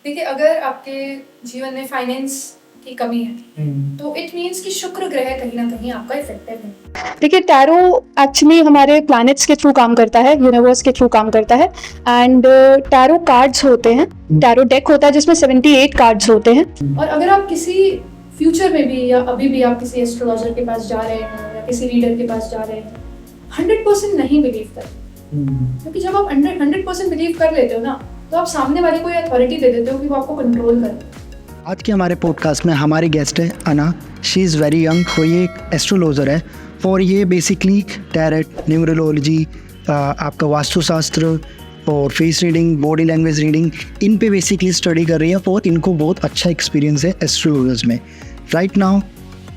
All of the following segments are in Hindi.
देखिए, अगर आपके जीवन में फाइनेंस की कमी है तो इट मीन्स कि शुक्र ग्रह कहीं ना कहीं आपका इफेक्टिव है। देखिए, टैरो एक्चुअली हमारे प्लैनेट्स के थ्रू काम करता है, यूनिवर्स के थ्रू काम करता है। एंड टैरो कार्ड्स होते हैं, टैरो डेक होता है जिसमें 78 कार्ड्स होते हैं। और अगर आप किसी फ्यूचर में भी या अभी भी आप किसी एस्ट्रोलॉजर के पास जा रहे हैं या किसी रीडर के पास जा रहे हैं, 100% नहीं बिलीव करें, क्योंकि जब आप 100% बिलीव कर लेते हो ना, तो आप सामने वाले को अथॉरिटी दे देते हो कि वो आपको कंट्रोल करे। आज के हमारे पॉडकास्ट में हमारी गेस्ट है अना। शी इज़ वेरी यंग, वो ये एक एस्ट्रोलॉजर है और ये बेसिकली टैरेट, न्यूमरोलॉजी, आपका वास्तुशास्त्र और face reading, body language reading, इन पे बेसिकली स्टडी कर रही है और इनको बहुत अच्छा एक्सपीरियंस है एस्ट्रोलॉजर्स में। राइट नाउ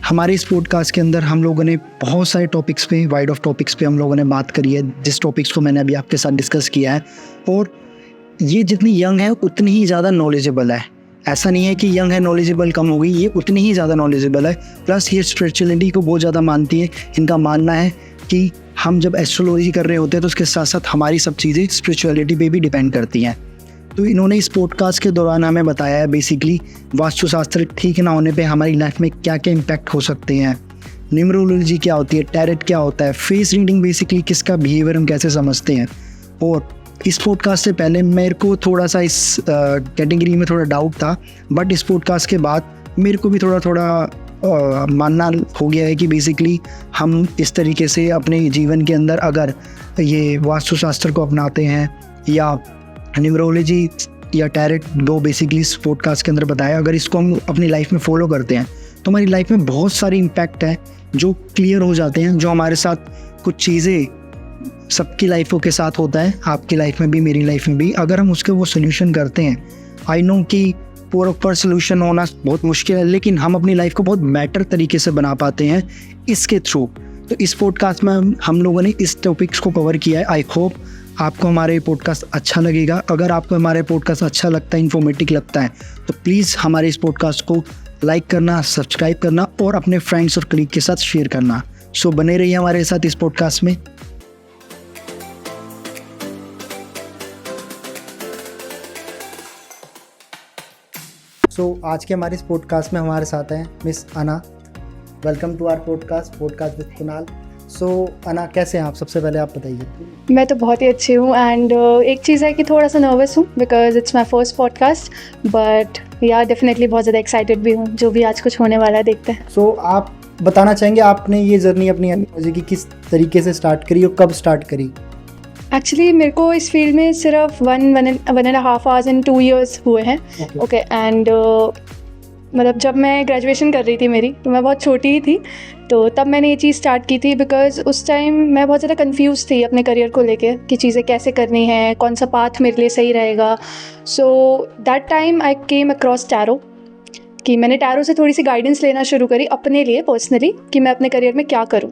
हमारे इस पॉडकास्ट के अंदर हम लोगों ने बहुत सारे टॉपिक्स पे, वाइड ऑफ टॉपिक्स पे हम लोगों ने बात करी है, जिस टॉपिक्स को मैंने अभी आपके साथ डिस्कस किया है। और ये जितनी यंग है उतनी ही ज़्यादा नॉलेजेबल है। ऐसा नहीं है कि यंग है नॉलेजेबल कम हो गई, ये उतनी ही ज़्यादा नॉलेजेबल है। प्लस ये स्पिरिचुअलिटी को बहुत ज़्यादा मानती है। इनका मानना है कि हम जब एस्ट्रोलॉजी कर रहे होते हैं तो उसके साथ साथ हमारी सब चीज़ें स्पिरिचुअलिटी पे भी डिपेंड करती हैं। तो इन्होंने इस पॉडकास्ट के दौरान हमें बताया है बेसिकली वास्तुशास्त्र ठीक ना होने पे हमारी लाइफ में क्या क्या इम्पैक्ट हो सकते हैं, न्यूमरोलॉजी क्या होती है, टैरेट क्या होता है, फेस रीडिंग बेसिकली किसका बिहेवियर हम कैसे समझते हैं। और इस पॉडकास्ट से पहले मेरे को थोड़ा सा इस कैटेगरी में थोड़ा डाउट था, बट इस पॉडकास्ट के बाद मेरे को भी थोड़ा मानना हो गया है कि बेसिकली हम इस तरीके से अपने जीवन के अंदर अगर ये वास्तुशास्त्र को अपनाते हैं या न्यूमरोलॉजी या टैरेट, दो बेसिकली इस पॉडकास्ट के अंदर बताया, अगर इसको हम अपनी लाइफ में फॉलो करते हैं तो हमारी लाइफ में बहुत सारे इम्पैक्ट हैं जो क्लियर हो जाते हैं। जो हमारे साथ कुछ चीज़ें सबकी लाइफों के साथ होता है, आपकी लाइफ में भी, मेरी लाइफ में भी, अगर हम उसके वो सोल्यूशन करते हैं, आई नो कि प्रॉपर सोल्यूशन होना बहुत मुश्किल है, लेकिन हम अपनी लाइफ को बहुत बेटर तरीके से बना पाते हैं इसके थ्रू। तो इस पॉडकास्ट में हम लोगों ने इस टॉपिक्स को कवर किया है। आई होप आपको हमारे पॉडकास्ट अच्छा लगेगा। अगर आपको हमारे पॉडकास्ट अच्छा लगता है, इन्फॉर्मेटिव लगता है, तो प्लीज़ हमारे इस पॉडकास्ट को लाइक करना, सब्सक्राइब करना और अपने फ्रेंड्स और कलीग के साथ शेयर करना। सो बने रहिए हमारे साथ इस पॉडकास्ट में। आज के हमारे इस पॉडकास्ट में हमारे साथ हैं miss Anna. Welcome to our podcast with Kunal. Anna, कैसे हैं आप? सबसे पहले आप बताइए। मैं तो बहुत ही अच्छी हूँ एंड एक चीज़ है कि थोड़ा सा नर्वस हूँ because it's my first podcast, but या डेफिनेटली बहुत ज़्यादा एक्साइटेड भी हूँ। जो भी आज कुछ होने वाला है देखते हैं। आप बताना चाहेंगे आपने ये जर्नी अपनी एस्ट्रोलॉजी की किस तरीके से स्टार्ट करी और कब स्टार्ट करी? एक्चुअली मेरे को इस फील्ड में सिर्फ 1.5 आवर्स इन 2 years हुए हैं। ओके एंड मतलब जब मैं ग्रेजुएशन कर रही थी मेरी, तो मैं बहुत छोटी ही थी, तो तब मैंने ये चीज़ स्टार्ट की थी बिकॉज उस टाइम मैं बहुत ज़्यादा कंफ्यूज थी अपने करियर को लेके कि चीज़ें कैसे करनी है, कौन सा पाथ मेरे लिए सही रहेगा। So that time I came across tarot, कि मैंने टैरो से थोड़ी सी गाइडेंस लेना शुरू करी अपने लिए पर्सनली कि मैं अपने करियर में क्या करूँ।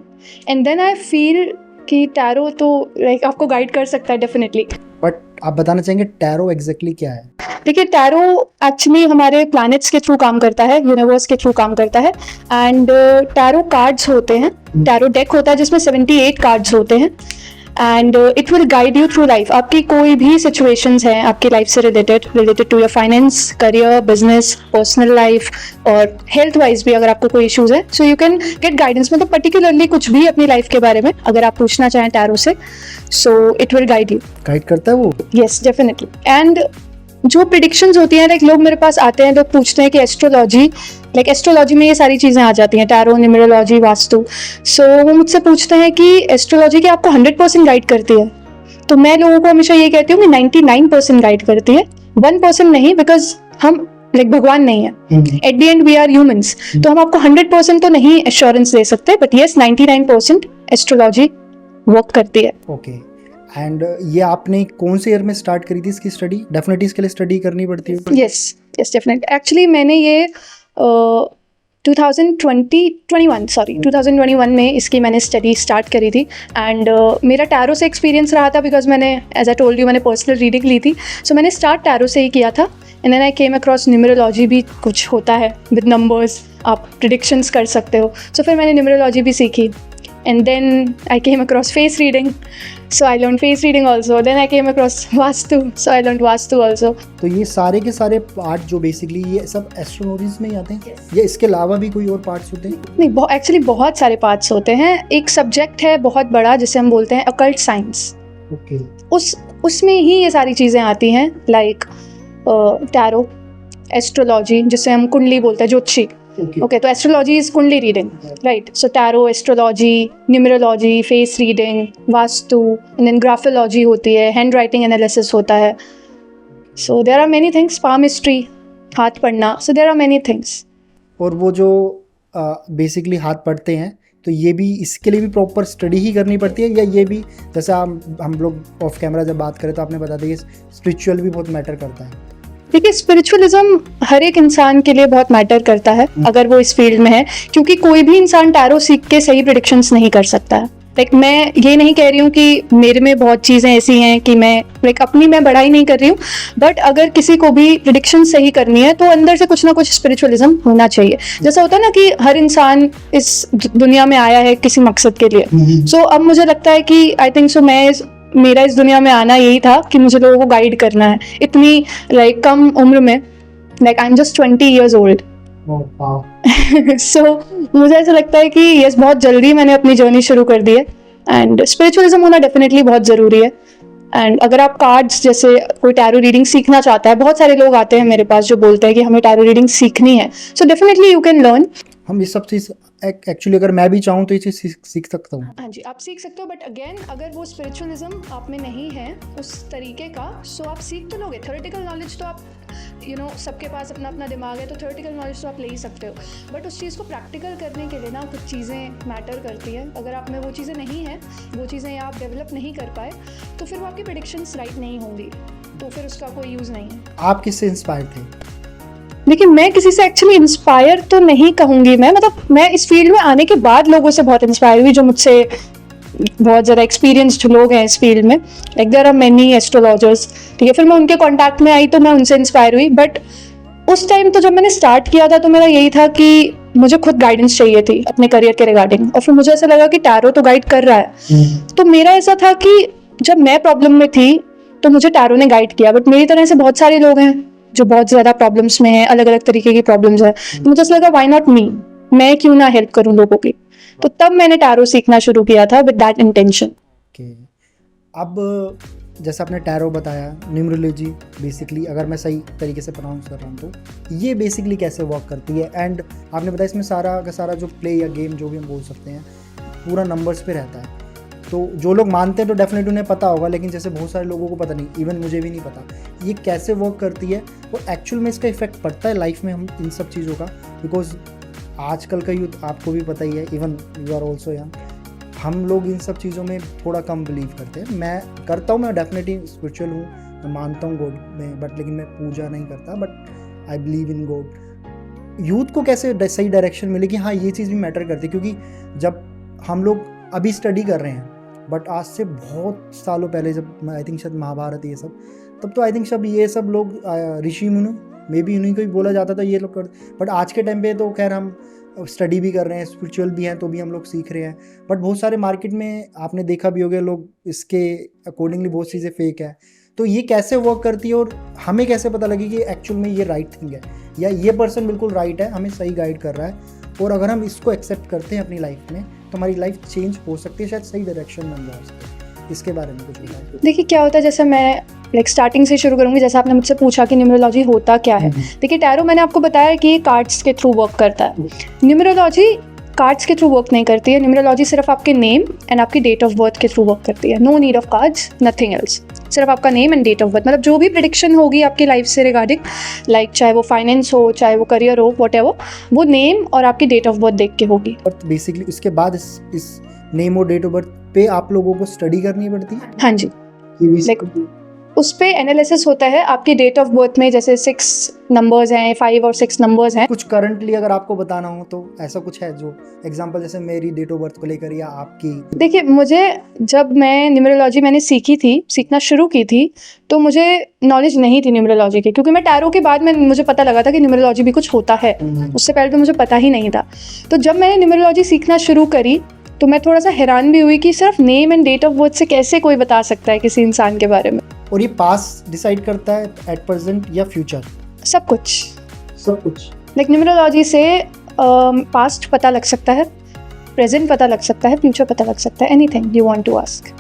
एंड देन आई फील कि टैरो तो लाइक आपको गाइड कर सकता है डेफिनेटली। बट आप बताना चाहेंगे टैरो एग्जैक्टली क्या है? देखिए, टैरो एक्चुअली हमारे प्लैनेट्स के थ्रू काम करता है, यूनिवर्स के थ्रू काम करता है। एंड टैरो कार्ड्स होते हैं, टैरो डेक होता है जिसमें 78 कार्ड्स होते हैं। And it will guide you through life. आपकी कोई भी सिचुएशंस हैं आपकी लाइफ से related to your finance, career, business, personal life और हेल्थ वाइज भी अगर आपको कोई इश्यूज है, so you can get guidance. मतलब पर्टिकुलरली कुछ भी अपनी लाइफ के बारे में अगर आप पूछना चाहें टैरो से, so it will guide you. Guide करता है वो? Yes, definitely. एंड जो प्रिडिक्शंस होती हैं, लाइक लोग मेरे पास आते हैं, लोग पूछते हैं कि एस्ट्रोलॉजी में ये सारी चीज़ें आ जाती हैं, टैरो, न्यूमरोलॉजी, वास्तु। सो वो मुझसे पूछते हैं कि एस्ट्रोलॉजी क्या आपको 100% गाइड करती है? तो मैं लोगों को हमेशा ये कहती हूँ कि 99% गाइड करती है, 1% नहीं, बिकॉज हम भगवान नहीं है। At the end we are humans, तो हम आपको 100% तो नहीं एश्योरेंस दे सकते, बट येस 99% एस्ट्रोलॉजी वर्क करती है। ओके। एंड ये आपने कौन से ईयर में स्टार्ट करी थी इसकी स्टडी? डेफिनेटली इसके लिए स्टडी करनी पड़ती है। Yes definitely. एक्चुअली मैंने ये 2021 में इसकी मैंने स्टडी स्टार्ट करी थी। एंड मेरा टैरो से एक्सपीरियंस रहा था बिकॉज मैंने, एज आई टोल्ड यू, मैंने पर्सनल रीडिंग ली थी। सो मैंने स्टार्ट टैरो से ही किया था। And then I came across numerology भी कुछ होता है विद नंबर्स, आप प्रिडिक्शंस कर सकते हो। सो फिर मैंने न्यूमरोलॉजी भी सीखी। and then I came across face reading, so I learned face reading also. Then I came across Vastu, so I learned Vastu also. तो ये सारे के सारे पार्ट जो बेसिकली ये सब एस्ट्रोलॉजीज में ही आते हैं? Yes. या इसके अलावा भी कोई और पार्ट्स होते हैं? नहीं, एक्चुअली बहुत सारे पार्ट्स होते हैं. एक सब्जेक्ट है बहुत बड़ा जिसे हम बोलते हैं अकल्ट साइंस. ओके. उसमें ही ये सारी चीज़ें आती हैं, लाइक टैरो, एस्ट्रोलॉजी जिसे हम कुंडली बोलते हैं, ज्योतिषी. Okay, तो astrology is kundli reading, right. So tarot, astrology, numerology, face reading, vastu, and then graphology होती है, हैंड राइटिंग एनालिसिस होता है. So there are many things. Palmistry, हाथ पढ़ना. So there are many things. और वो जो बेसिकली हाथ पढ़ते हैं, तो ये भी इसके लिए भी प्रॉपर स्टडी ही करनी पड़ती है, या ये भी जैसे हम लोग ऑफ कैमरा जब बात करें तो आपने बता दिया स्पिरिचुअल भी बहुत मैटर करता है? देखिए, स्पिरिचुअलिज्म हर एक इंसान के लिए बहुत मैटर करता है अगर वो इस फील्ड में है, क्योंकि कोई भी इंसान टैरो सीख के सही प्रेडिक्शंस नहीं कर सकता है. लाइक मैं ये नहीं कह रही हूँ कि मेरे में बहुत चीज़ें ऐसी हैं कि मैं अपनी मैं बढ़ाई नहीं कर रही हूँ, बट अगर किसी को भी प्रेडिक्शन सही करनी है तो अंदर से कुछ ना कुछ स्पिरिचुअलिज्म होना चाहिए. जैसा होता है ना कि हर इंसान इस दुनिया में आया है किसी मकसद के लिए. सो अब मुझे लगता है कि आई थिंक सो मेरा इस दुनिया में आना यही था कि मुझे लोगों को गाइड करना है इतनी कम उम्र में. Like I am just 20 years old. सो मुझे ऐसा लगता है कि यस, बहुत जल्दी मैंने अपनी जर्नी शुरू कर दी है, एंड स्पिरिचुअलिज्म होना डेफिनेटली बहुत ज़रूरी है. एंड अगर आप कार्ड्स, जैसे कोई टैरो रीडिंग सीखना चाहता है, बहुत सारे लोग आते हैं मेरे पास जो बोलते हैं कि हमें टैरो रीडिंग सीखनी है, so definitely you can learn. हम ये सब चीज़ एक्चुअली अगर मैं भी चाहूँ तो ये चीज़ सीख सकता हूँ. हाँ जी, आप सीख सकते हो, बट अगेन अगर वो स्पिरिचुअलिज्म आप में नहीं है उस तरीके का, सो आप सीख तो लोगे. थ्योरेटिकल नॉलेज तो आप सबके पास अपना अपना दिमाग है, तो थ्योरेटिकल नॉलेज तो आप ले ही सकते हो, बट उस चीज़ को प्रैक्टिकल करने के लिए ना कुछ चीज़ें मैटर करती है. अगर आप में वो चीज़ें नहीं हैं, वो चीज़ें आप डेवलप नहीं कर पाए, तो फिर वो आपकी प्रेडिक्शंस राइट नहीं होंगी, तो फिर उसका कोई यूज़ नहीं है. आप किससे इंस्पायर थे? देखिए, मैं किसी से एक्चुअली इंस्पायर तो नहीं कहूँगी. मैं इस फील्ड में आने के बाद लोगों से बहुत इंस्पायर हुई जो मुझसे बहुत ज़्यादा एक्सपीरियंस्ड लोग हैं इस फील्ड में. Like there are many astrologers, ठीक है. फिर मैं उनके कांटेक्ट में आई तो मैं उनसे इंस्पायर हुई, बट उस टाइम तो जब मैंने स्टार्ट किया था तो मेरा यही था कि मुझे खुद गाइडेंस चाहिए थी अपने करियर के रिगार्डिंग, और फिर मुझे ऐसा लगा कि टैरो तो गाइड कर रहा है. तो मेरा ऐसा था कि जब मैं प्रॉब्लम में थी तो मुझे टैरो ने गाइड किया, बट मेरी तरह से बहुत सारे लोग हैं जो बहुत ज़्यादा प्रॉब्लम्स में हैं, अलग अलग तरीके की प्रॉब्लम्स हैं. तो मुझे ऐसा लगा व्हाई नॉट मी, मैं क्यों ना हेल्प करूं लोगों की. तो तब मैंने टैरो सीखना शुरू किया था विद दैट इंटेंशन. अब जैसे आपने टैरो बताया, न्यूमरोलॉजी बेसिकली अगर मैं सही तरीके से प्रोनाउंस कर रहा हूँ तो ये बेसिकली कैसे वर्क करती है, एंड आपने बताया इसमें सारा का सारा जो प्ले या गेम जो भी हम बोल सकते हैं पूरा नंबर्स पे रहता है. तो जो लोग मानते हैं तो डेफिनेटली उन्हें पता होगा, लेकिन जैसे बहुत सारे लोगों को पता नहीं, इवन मुझे भी नहीं पता ये कैसे वर्क करती है और एक्चुअल में इसका इफेक्ट पड़ता है लाइफ में हम इन सब चीज़ों का. बिकॉज आजकल का यूथ आपको भी पता ही है, even you are also young, हम लोग इन सब चीज़ों में थोड़ा कम बिलीव करते हैं. मैं करता हूँ, मैं डेफिनेटली स्पिरिचुअल हूँ, मैं मानता हूँ गॉड में, बट लेकिन मैं पूजा नहीं करता, but I believe in God. Youth को कैसे सही डायरेक्शन मिले कि हाँ ये चीज़ भी मैटर करती है, क्योंकि जब हम लोग अभी स्टडी कर रहे हैं, बट आज से बहुत सालों पहले जब आई थिंक शायद महाभारत ये सब, तब तो आई थिंक सब ये सब लोग ऋषि मुनि मे बी उन्हीं को ही बोला जाता था ये लोग कर. बट आज के टाइम पे तो खैर हम स्टडी भी कर रहे हैं, स्पिरिचुअल भी हैं, तो भी हम लोग सीख रहे हैं. बट बहुत सारे मार्केट में आपने देखा भी होगा लोग इसके अकॉर्डिंगली बहुत चीज़ें फेक है. तो ये कैसे वर्क करती है और हमें कैसे पता लगे कि एक्चुअल में ये राइट थिंग है या ये पर्सन बिल्कुल राइट है, हमें सही गाइड कर रहा है, और अगर हम इसको एक्सेप्ट करते हैं अपनी लाइफ में तो हमारी लाइफ चेंज हो सकती है, शायद सही डायरेक्शन में जा सकते हैं. इसके बारे में कुछ बताएं. देखिए, क्या होता है, जैसे मैं स्टार्टिंग से शुरू करूँगी. जैसे आपने मुझसे पूछा कि न्यूमरोलॉजी होता क्या है. देखिए, टैरो मैंने आपको बताया कि कार्ड्स के थ्रू वर्क करता है. न्यूमरोलॉजी कार्ड्स के थ्रू वर्क नहीं करती है. न्यूमरोलॉजी सिर्फ आपके नेम एंड आपकी डेट ऑफ बर्थ के थ्रू वर्क करती है. No need of cards, nothing else. सिर्फ आपका name and date of birth, मतलब जो भी प्रेडिक्शन होगी आपकी लाइफ से रिगार्डिंग, लाइक चाहे वो फाइनेंस हो, चाहे वो करियर हो, व्हाटएवर, वो नेम और आपकी डेट ऑफ बर्थ देख के होगी. बेसिकली उसके बाद इस नेम और डेट ऑफ बर्थ पे आप लोगों को स्टडी करनी पड़ती है. हाँ जी, लाइक उस पर एनालिसिस होता है आपकी डेट ऑफ बर्थ में. जैसे 6 नंबर्स हैं, 5 और 6 नंबर्स हैं. कुछ करंटली अगर आपको बताना हो तो ऐसा कुछ है जो एग्जांपल, जैसे मेरी डेट ऑफ बर्थ को लेकर या आपकी? देखिए, मुझे जब मैं न्यूमरोलॉजी मैंने सीखना शुरू की थी, तो मुझे नॉलेज नहीं थी न्यूमरोलॉजी की, क्योंकि मैं टैरो के बाद में मुझे पता लगा था कि न्यूमरोलॉजी भी कुछ होता है. उससे पहले तो मुझे पता ही नहीं था. तो जब मैंने न्यूमरोलॉजी सीखना शुरू करी तो मैं थोड़ा सा हैरान भी हुई कि सिर्फ name and date of birth से कैसे कोई बता सकता है किसी इंसान के बारे में। और ये पास्ट डिसाइड करता है एट प्रेजेंट या फ्यूचर? सब कुछ। सब कुछ। लाइक न्यूमरोलॉजी से पास्ट पता लग सकता है, प्रेजेंट पता लग सकता है, फ्यूचर पता लग सकता है, anything you want to ask.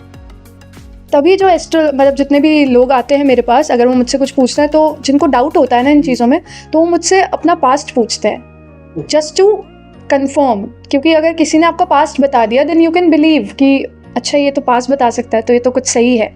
तभी जो मतलब जितने भी लोग आते हैं मेरे पास, अगर वो मुझसे कुछ पूछते हैं तो जिनको डाउट होता है ना इन चीज़ों में, तो वो मुझसे अपना पास्ट पूछते हैं जस्ट टू कंफर्म। क्योंकि अगर किसी ने आपका पास्ट बता दिया देन यू कैन बिलीव कि अच्छा ये तो पास्ट बता सकता है तो ये तो कुछ सही है।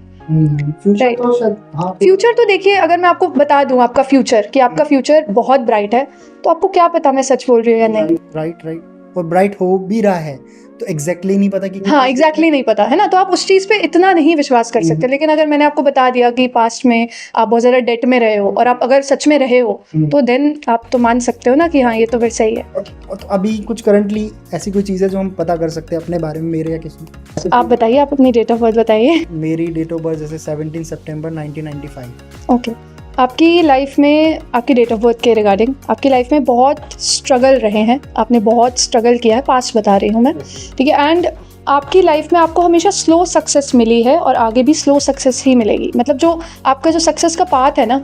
फ्यूचर तो देखिए, अगर मैं आपको बता दूं आपका फ्यूचर कि आपका फ्यूचर बहुत ब्राइट है, तो आपको क्या पता मैं सच बोल रही हूँ या नहीं। राइट। और ब्राइट हो भी रहा है तो एग्जैक्टली नहीं पता कि हाँ एग्जैक्टली नहीं पता है ना, तो आप उस चीज़ पे इतना नहीं विश्वास कर सकते। लेकिन अगर मैंने आपको बता दिया कि पास्ट में आप बहुत ज़्यादा डेट में रहे हो और आप अगर सच में रहे हो तो देन आप तो मान सकते हो ना कि हाँ ये तो फिर सही है। तो अभी कुछ करंटली ऐसी कोई चीज़ है जो हम पता कर सकते हैं अपने बारे में, मेरे या किसी? आप बताइए, आप अपनी डेट ऑफ बर्थ बताइए। मेरी डेट ऑफ बर्थ जैसे 17 सितंबर 1995। ओके। आपकी लाइफ में, आपकी डेट ऑफ बर्थ के रिगार्डिंग आपकी लाइफ में बहुत स्ट्रगल रहे हैं, आपने बहुत स्ट्रगल किया है, पास्ट बता रही हूँ मैं, ठीक है। एंड आपकी लाइफ में आपको हमेशा स्लो सक्सेस मिली है और आगे भी स्लो सक्सेस ही मिलेगी। मतलब जो आपका जो सक्सेस का पाथ है ना,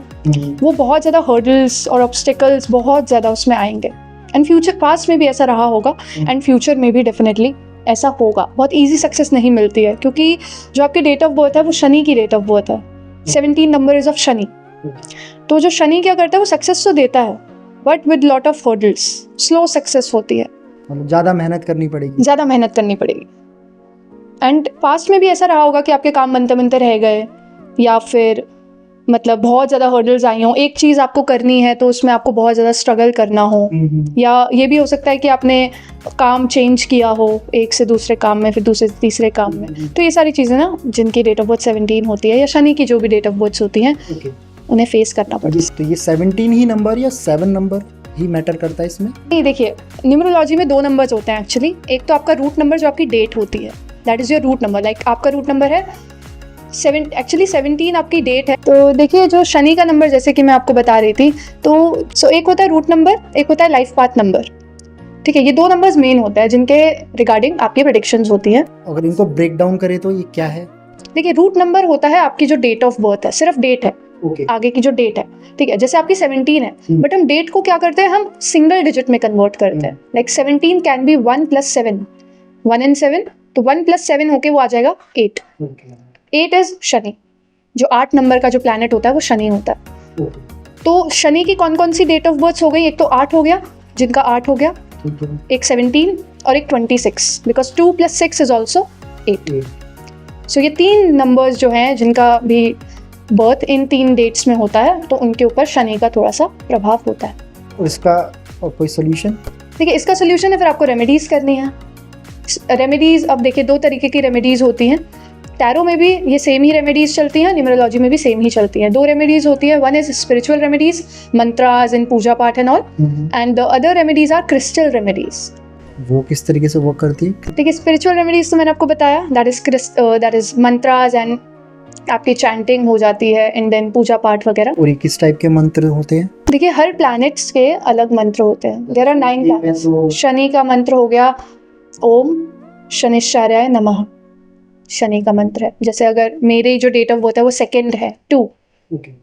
वो बहुत ज़्यादा हर्डल्स और ऑब्स्टिकल्स बहुत ज़्यादा उसमें आएंगे। एंड फ्यूचर, पास्ट में भी ऐसा रहा होगा एंड फ्यूचर में भी डेफिनेटली ऐसा होगा। बहुत ईजी सक्सेस नहीं मिलती है, क्योंकि जो आपकी डेट ऑफ बर्थ है वो शनि की डेट ऑफ बर्थ है। 17 नंबर इज ऑफ शनि। तो जो शनि क्या करता है वो सक्सेस तो देता है but with lot of hurdles, slow success होती है। मतलब ज़्यादा मेहनत करनी पड़ेगी। ज़्यादा मेहनत करनी पड़ेगी। एंड पास्ट में भी ऐसा रहा होगा कि आपके काम बनते बनते रह गए, या फिर मतलब बहुत ज़्यादा हर्डल्स आई हों। एक चीज़ आपको करनी है तो उसमें आपको बहुत ज़्यादा स्ट्रगल करना हो, या ये भी हो सकता है कि आपने काम चेंज किया हो एक से दूसरे काम में, फिर दूसरे से तीसरे काम में। तो ये सारी चीज़ें ना, जिनकी डेट ऑफ बर्थ 17 होती है या शनि की जो भी डेट ऑफ बर्थ होती हैं, उन्हें फेस करना पड़ता है। तो ये 17 ही नंबर या 7 नंबर ही मैटर करता है इसमें? नहीं, देखिए न्यूमरोलॉजी में 2 नंबर्स होते हैं एक्चुअली। एक तो आपका रूट नंबर जो आपकी डेट होती है, that is your root number. Like आपका रूट नंबर है 17 आपकी डेट है। तो देखिए जो शनि का नंबर, जैसे कि मैं आपको बता रही थी, तो एक होता है रूट नंबर, एक होता है लाइफ पाथ नंबर, ठीक है। ये 2 नंबर्स मेन होते हैं जिनके रिगार्डिंग आपकी प्रेडिक्शंस होती हैं। अगर इनको ब्रेक डाउन करें तो ये क्या है? देखिए रूट नंबर होता है आपकी जो डेट ऑफ बर्थ है, सिर्फ डेट है, आगे की जो डेट है, ठीक है। जैसे आपकी 17 है, बट हम डेट को क्या करते हैं, हम सिंगल डिजिट में कन्वर्ट करते हैं। लाइक 17 कैन बी 1 + 7, 1 and 7, तो 1 + 7 होके वो आ जाएगा 8। 8 इज शनि। जो 8 नंबर का जो प्लैनेट होता है वो शनि होता है। तो शनि की कौन कौन सी डेट ऑफ बर्थ हो गई? एक तो 8 हो गया, जिनका 8 हो गया, एक 17 और एक 26, बिकॉज 2 + 6 इज ऑल्सो 8। सो ये 3 नंबर्स जो हैं जिनका भी बर्थ इन 3 डेट्स में होता है, तो उनके ऊपर शनि का थोड़ा सा प्रभाव होता है। और इसका कोई सोल्यूशन? देखिए इसका सोल्यूशन है, फिर आपको रेमेडीज़ करनी है। रेमेडीज़, अब देखिए 2 तरीके की रेमेडीज़ होती हैं। टैरो में भी ये सेम ही रेमेडीज़ चलती हैं, न्यूमरोलॉजी में भी सेम ही चलती हैं। 2 रेमेडीज़ होती है, one is spiritual remedies, mantras and puja path and all, and the other remedies are crystal remedies. वो किस तरीके से वर्क करती है? देखिए स्पिरिचुअल रेमेडीज़ तो मैंने आपको बताया, दैट इज मंत्रास एंड आपकी चैंटिंग हो जाती है, एंड देन पूजा पाठ वगैरह। और ये किस टाइप के मंत्र होते हैं? देखिए हर प्लैनेट्स के अलग मंत्र होते हैं। There are 9 planets. शनि का मंत्र हो गया ओम शनिश्चराय नमः, शनि का मंत्र है। जैसे अगर मेरी जो डेट ऑफ बर्थ है वो 2 है 2,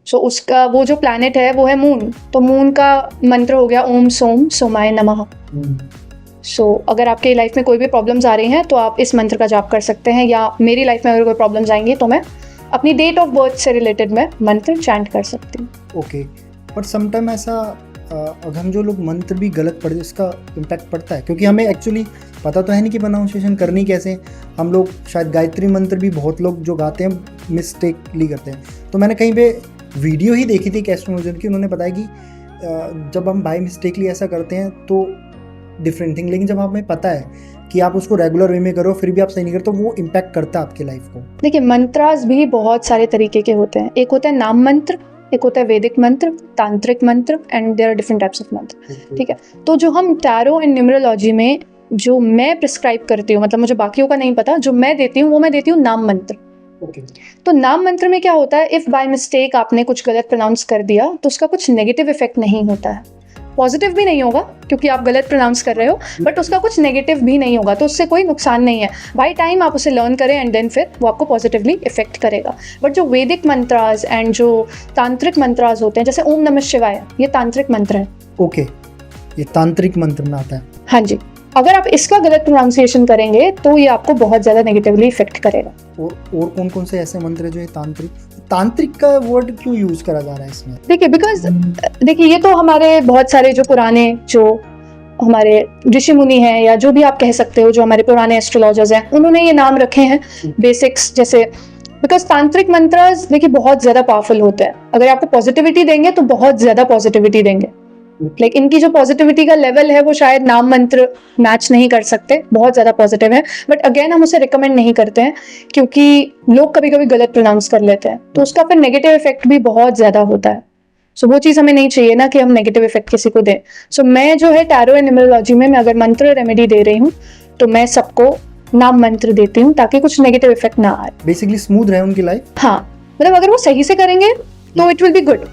सो उसका वो जो प्लैनेट है वो है मून, तो मून का मंत्र हो गया ओम सोम सोमाय नमः। सो अगर आपके लाइफ में कोई भी प्रॉब्लम्स आ रही हैं तो आप इस मंत्र का जाप कर सकते हैं, या मेरी लाइफ में अगर कोई प्रॉब्लम्स आएंगी तो मैं अपनी डेट ऑफ बर्थ से रिलेटेड मैं मंत्र चैंट कर सकती हूँ। ओके, बट समटाइम ऐसा अगर हम जो लोग मंत्र भी गलत पढ़ते इसका इम्पैक्ट पड़ता है, क्योंकि हमें एक्चुअली पता तो है नहीं कि प्रोनाउंसिएशन करनी कैसे। हम लोग शायद गायत्री मंत्र भी बहुत लोग जो गाते हैं मिस्टेकली करते हैं। तो मैंने कहीं पे वीडियो ही देखी थी एक एस्ट्रोलॉजर की, उन्होंने बताया कि जब हम बाय मिस्टेकली ऐसा करते हैं तो डिफरेंट थिंग, लेकिन जब हमें पता है कि आप उसको रेगुलर वे में करो फिर भी आप सही नहीं करते, तो वो इम्पैक्ट करता है आपकी लाइफ को। देखिए मंत्रास भी बहुत सारे तरीके के होते हैं। एक होता है नाम मंत्र, एक होता है वैदिक मंत्र, तांत्रिक mantra, and there are different types of mantra, ठीक है। तो जो हम टैरो एंड न्यूमरोलॉजी में जो मैं प्रिस्क्राइब करती हूँ, मतलब मुझे बाकियों का नहीं पता, जो मैं देती हूँ वो मैं देती हूँ नाम मंत्र। तो नाम मंत्र में क्या होता है, इफ़ बाय मिस्टेक आपने कुछ गलत प्रोनाउंस कर दिया तो उसका कुछ नेगेटिव इफेक्ट नहीं होता है। पॉजिटिव भी नहीं होगा क्योंकि आप गलत प्रोनाउंस कर रहे हो, बट उसका कुछ नेगेटिव भी नहीं होगा, तो उससे कोई नुकसान नहीं है। बाय टाइम आप उसे लर्न करें एंड देन फिर वो आपको पॉजिटिवली इफेक्ट करेगा। बट जो वैदिक मंत्रास एंड जो तांत्रिक मंत्रास होते हैं, जैसे ओम नमः शिवाय, ये तांत्रिक मंत्र है। ओके, ये तांत्रिक मंत्र में आता है। हाँ जी, अगर आप इसका गलत प्रोनाउंसिएशन करेंगे तो ये आपको बहुत ज़्यादा नेगेटिवली इफेक्ट करेगा। और कौन कौन से ऐसे मंत्र है जो ये तांत्रिक का वर्ड क्यों यूज करा जा रहा है इसमें? देखिए, बिकॉज देखिए, ये तो हमारे बहुत सारे जो पुराने जो हमारे ऋषि मुनि हैं, या जो भी आप कह सकते हो, जो हमारे पुराने एस्ट्रोलॉजर्स हैं, उन्होंने ये नाम रखे हैं बेसिक्स। जैसे बिकॉज तांत्रिक मंत्रस देखिए बहुत ज़्यादा पावरफुल होते हैं। अगर आपको पॉजिटिविटी देंगे तो बहुत ज़्यादा पॉजिटिविटी देंगे। लाइक इनकी जो पॉजिटिविटी का लेवल है वो शायद नाम मंत्र मैच नहीं कर सकते, बहुत ज़्यादा पॉजिटिव है। बट अगेन हम उसे रिकमेंड नहीं करते हैं क्योंकि लोग कभी कभी गलत प्रोनाउंस कर लेते हैं, तो उसका फिर नेगेटिव इफेक्ट भी बहुत ज़्यादा होता है। सो वो चीज़ हमें नहीं चाहिए ना कि हम नेगेटिव इफेक्ट किसी को दें। सो मैं जो है टैरो एंड न्यूमरोलॉजी में मैं अगर मंत्र रेमेडी दे रही हूँ तो मैं सबको नाम मंत्र देती हूँ ताकि कुछ नेगेटिव इफेक्ट ना आए, बेसिकली स्मूथ रहे उनकी लाइफ। हाँ, मतलब अगर वो सही से करेंगे तो इट विल बी गुड,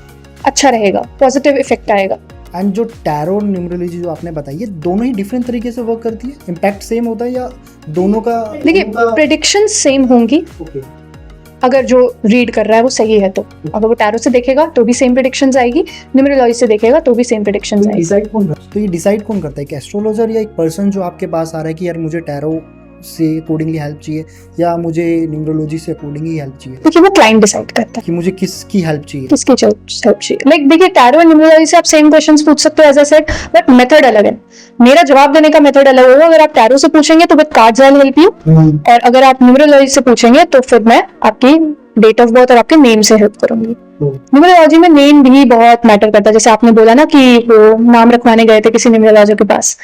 अच्छा रहेगा, पॉजिटिव इफेक्ट आएगा। एंड जो टैरो न्यूमरोलॉजी जो आपने बताई, ये दोनों ही डिफरेंट तरीके से वर्क करती है? इम्पैक्ट सेम होता है या दोनों का? देखिए, प्रेडिक्शन सेम होंगी ओके, अगर जो रीड कर रहा है वो सही है तो। अगर वो टैरो से देखेगा तो भी सेम प्रेडिक्शंस आएगी, न्यूमरोलॉजी से देखेगा तो भी सेम प्रेडिक्शंस आएगी। तो ये डिसाइड कौन करता है, एक एस्ट्रोलॉजर या एक पर्सन जो आपके पास आ रहा है कि यार मुझे टैरो से अकॉर्डिंगली हेल्प चाहिए या मुझे न्यूमरोलॉजी से अकॉर्डिंगली हेल्प चाहिए? देखिए, वो क्लाइंट डिसाइड करता है कि मुझे किसकी हेल्प चाहिए, किसकी हेल्प चाहिए। लाइक देखिए, टैरो और न्यूमरोलॉजी से आप सेम क्वेश्चंस पूछ सकते हो as I said, but method अलग है। मेरा जवाब देने का मेथड अलग होगा। अगर आप टैरो से पूछेंगे तो with cards I will help you, और अगर आप न्यूमरोलॉजी से पूछेंगे तो फिर मैं आपकी डेट ऑफ बर्थ और आपके नेम से हेल्प करूंगी। न्यूमरोलॉजी में नेम भी बहुत मैटर करता है। जैसे आपने बोला ना कि वो नाम रखवाने गए थे किसी न्यूमरोलॉजर के पास,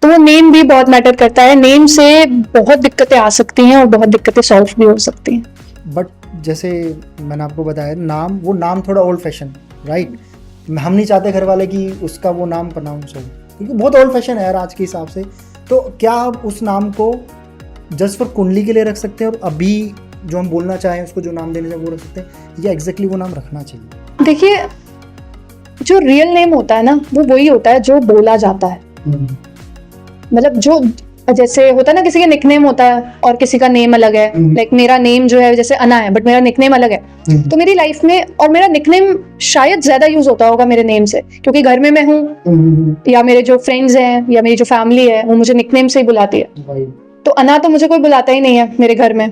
तो वो नेम भी बहुत मैटर करता है। नेम से बहुत दिक्कतें आ सकती हैं और बहुत दिक्कतें सॉल्व भी हो सकती हैं। बट जैसे मैंने आपको बताया, वो नाम थोड़ा ओल्ड फैशन, राइट? हम नहीं चाहते घर वाले कि उसका वो नाम प्रोनाउंस हो, क्योंकि बहुत ओल्ड फैशन है यार आज के हिसाब से। तो क्या आप उस नाम को जस्ट फॉर कुंडली के लिए रख सकते हैं और अभी जो हम बोलना चाहें उसको जो नाम देने से वो रख सकते हैं, या एग्जैक्टली वो नाम रखना चाहिए? देखिए, जो रियल नेम होता है ना वो वही होता है जो बोला जाता है। मतलब जो जैसे होता है ना, किसी का निकनेम होता है और किसी का नेम अलग है। लाइक मेरा नेम जो है जैसे अना है, बट मेरा निकनेम अलग है। तो मेरी लाइफ में, और मेरा निकनेम शायद ज्यादा यूज होता होगा मेरे नेम से, क्योंकि घर में मैं हूँ या मेरे जो फ्रेंड्स हैं या मेरी जो फैमिली है वो मुझे निकनेम से ही बुलाती है। तो अना तो मुझे कोई बुलाता ही नहीं है मेरे घर में,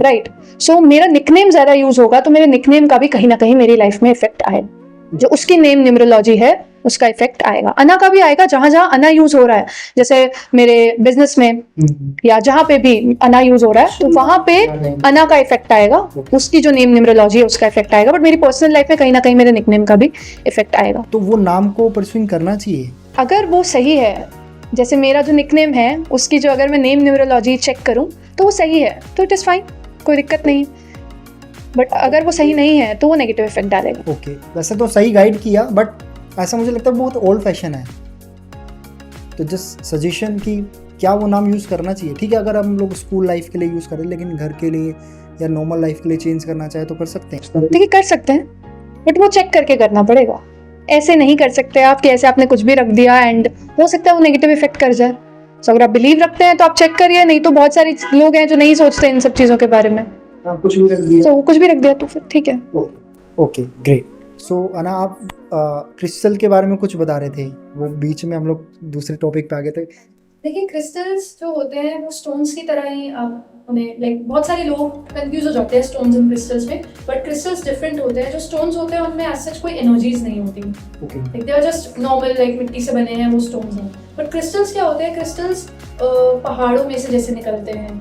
राइट? सो मेरा निकनेम ज्यादा यूज होगा तो मेरे निकनेम का भी कहीं ना कहीं मेरी लाइफ में इफेक्ट आएगा। जो उसकी नेम न्यूमरोलॉजी है उसका इफेक्ट आएगा। अना का भी आएगा, जहां जहां अना यूज हो रहा है, जैसे मेरे बिजनेस में या जहां पे भी अना यूज हो रहा है तो वहां पे अना का इफेक्ट आएगा, उसकी जो नेम न्यूमरोलॉजी है उसका इफेक्ट आएगा। बट मेरी पर्सनल लाइफ में कहीं ना कहीं मेरे निकनेम का भी इफेक्ट आएगा। तो वो नाम को परस्यूइंग करना चाहिए अगर वो सही है। जैसे मेरा जो निकनेम है उसकी जो अगर मैं नेम न्यूमरोलॉजी चेक करूं तो वो सही है तो इट इज़ फाइन, कोई दिक्कत नहीं। बट अगर वो सही नहीं है तो वो नेगेटिव इफेक्ट डालेगा। ओके, वैसे तो सही गाइड किया, बट ऐसा मुझे लगता है बहुत ओल्ड फैशन है। तो जस्ट सजेशन कि क्या वो नाम यूज़ करना चाहिए। ठीक है, अगर हम लोग स्कूल लाइफ के लिए यूज़ करें, लेकिन घर के लिए या नॉर्मल लाइफ के लिए चेंज करना चाहे तो कर सकते हैं। देखिए, कर सकते हैं, बट वो चेक करके करना पड़ेगा। ऐसे नहीं कर सकते आप कि ऐसे आपने कुछ भी रख दिया एंड हो सकता है वो नेगेटिव इफेक्ट कर जाए। सो अगर आप बिलीव रखते हैं तो आप चेक करिए, नहीं तो बहुत सारे लोग हैं जो नहीं सोचते इन सब चीज़ों के बारे में, कुछ भी रख दिया तो कुछ भी रख दिया तो फिर ठीक है। Okay, great. सो अना, आप क्रिस्टल के बारे में कुछ बता रहे थे, वो बीच में हम लोग दूसरे टॉपिक पे आ गए थे। देखिए, क्रिस्टल्स जो होते हैं वो स्टोन्स की तरह ही उन्हें लाइक बहुत सारे लोग कंफ्यूज हो जाते हैं स्टोन्स एंड क्रिस्टल्स में, बट क्रिस्टल्स डिफरेंट होते हैं। जो स्टोन्स होते हैं उनमें एज सच कोई एनर्जीज नहीं होती, like they are just normal, like मिट्टी से बने हैं वो स्टोन्स हैं। बट क्रिस्टल्स क्या होते हैं? क्रिस्टल्स पहाड़ों में से जैसे निकलते हैं,